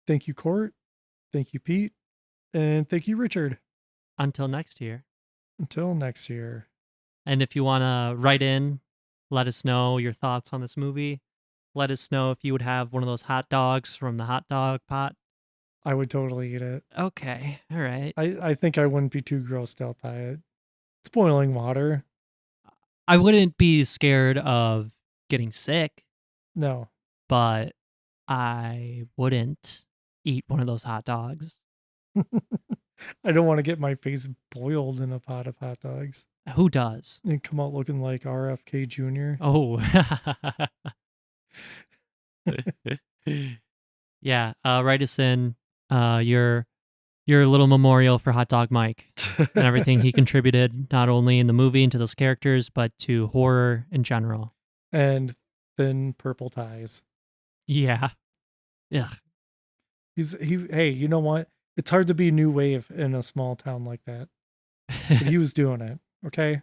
thank you, Cort. Thank you, Pete. And thank you, Richard. Until next year. Until next year. And if you want to write in, let us know your thoughts on this movie. Let us know if you would have one of those hot dogs from the hot dog pot. I would totally eat it. Okay. All right. I think I wouldn't be too grossed out by it. It's boiling water. I wouldn't be scared of getting sick, No. but I wouldn't eat one of those hot dogs. I don't want to get my face boiled in a pot of hot dogs Who does? and come out looking like RFK Jr. Oh. Yeah. Write us in your little memorial for Hot Dog Mike and everything he contributed, not only in the movie and to those characters, but to horror in general. And thin purple ties. Yeah. Ugh. Hey, you know what? It's hard to be new wave in a small town like that. But he was doing it, okay?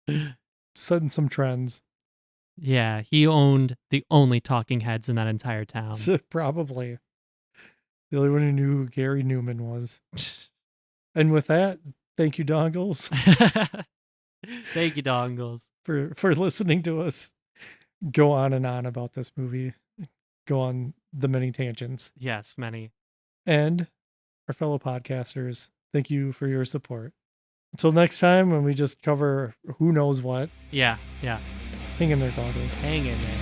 He's setting some trends. Yeah, he owned the only talking heads in that entire town. Probably. The only one who knew who Gary Newman was. And with that, thank you, Dongles, Thank you, Dongles. for listening to us go on and on about this movie. Go on the many tangents. Yes, many. And our fellow podcasters, thank you for your support. Until next time, when we just cover who knows what, Yeah. hang in there, Dongles. Hang in there.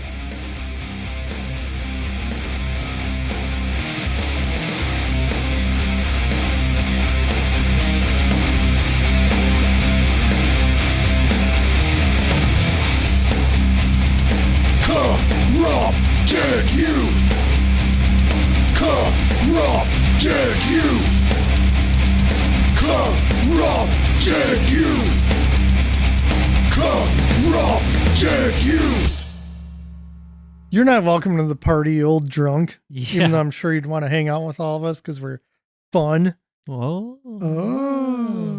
Corrupted youth! Corrupted youth! Corrupted youth! Corrupted youth! You're not welcome to the party, old drunk. Even though Yeah. I'm sure you'd want to hang out with all of us because we're fun. Whoa. Oh.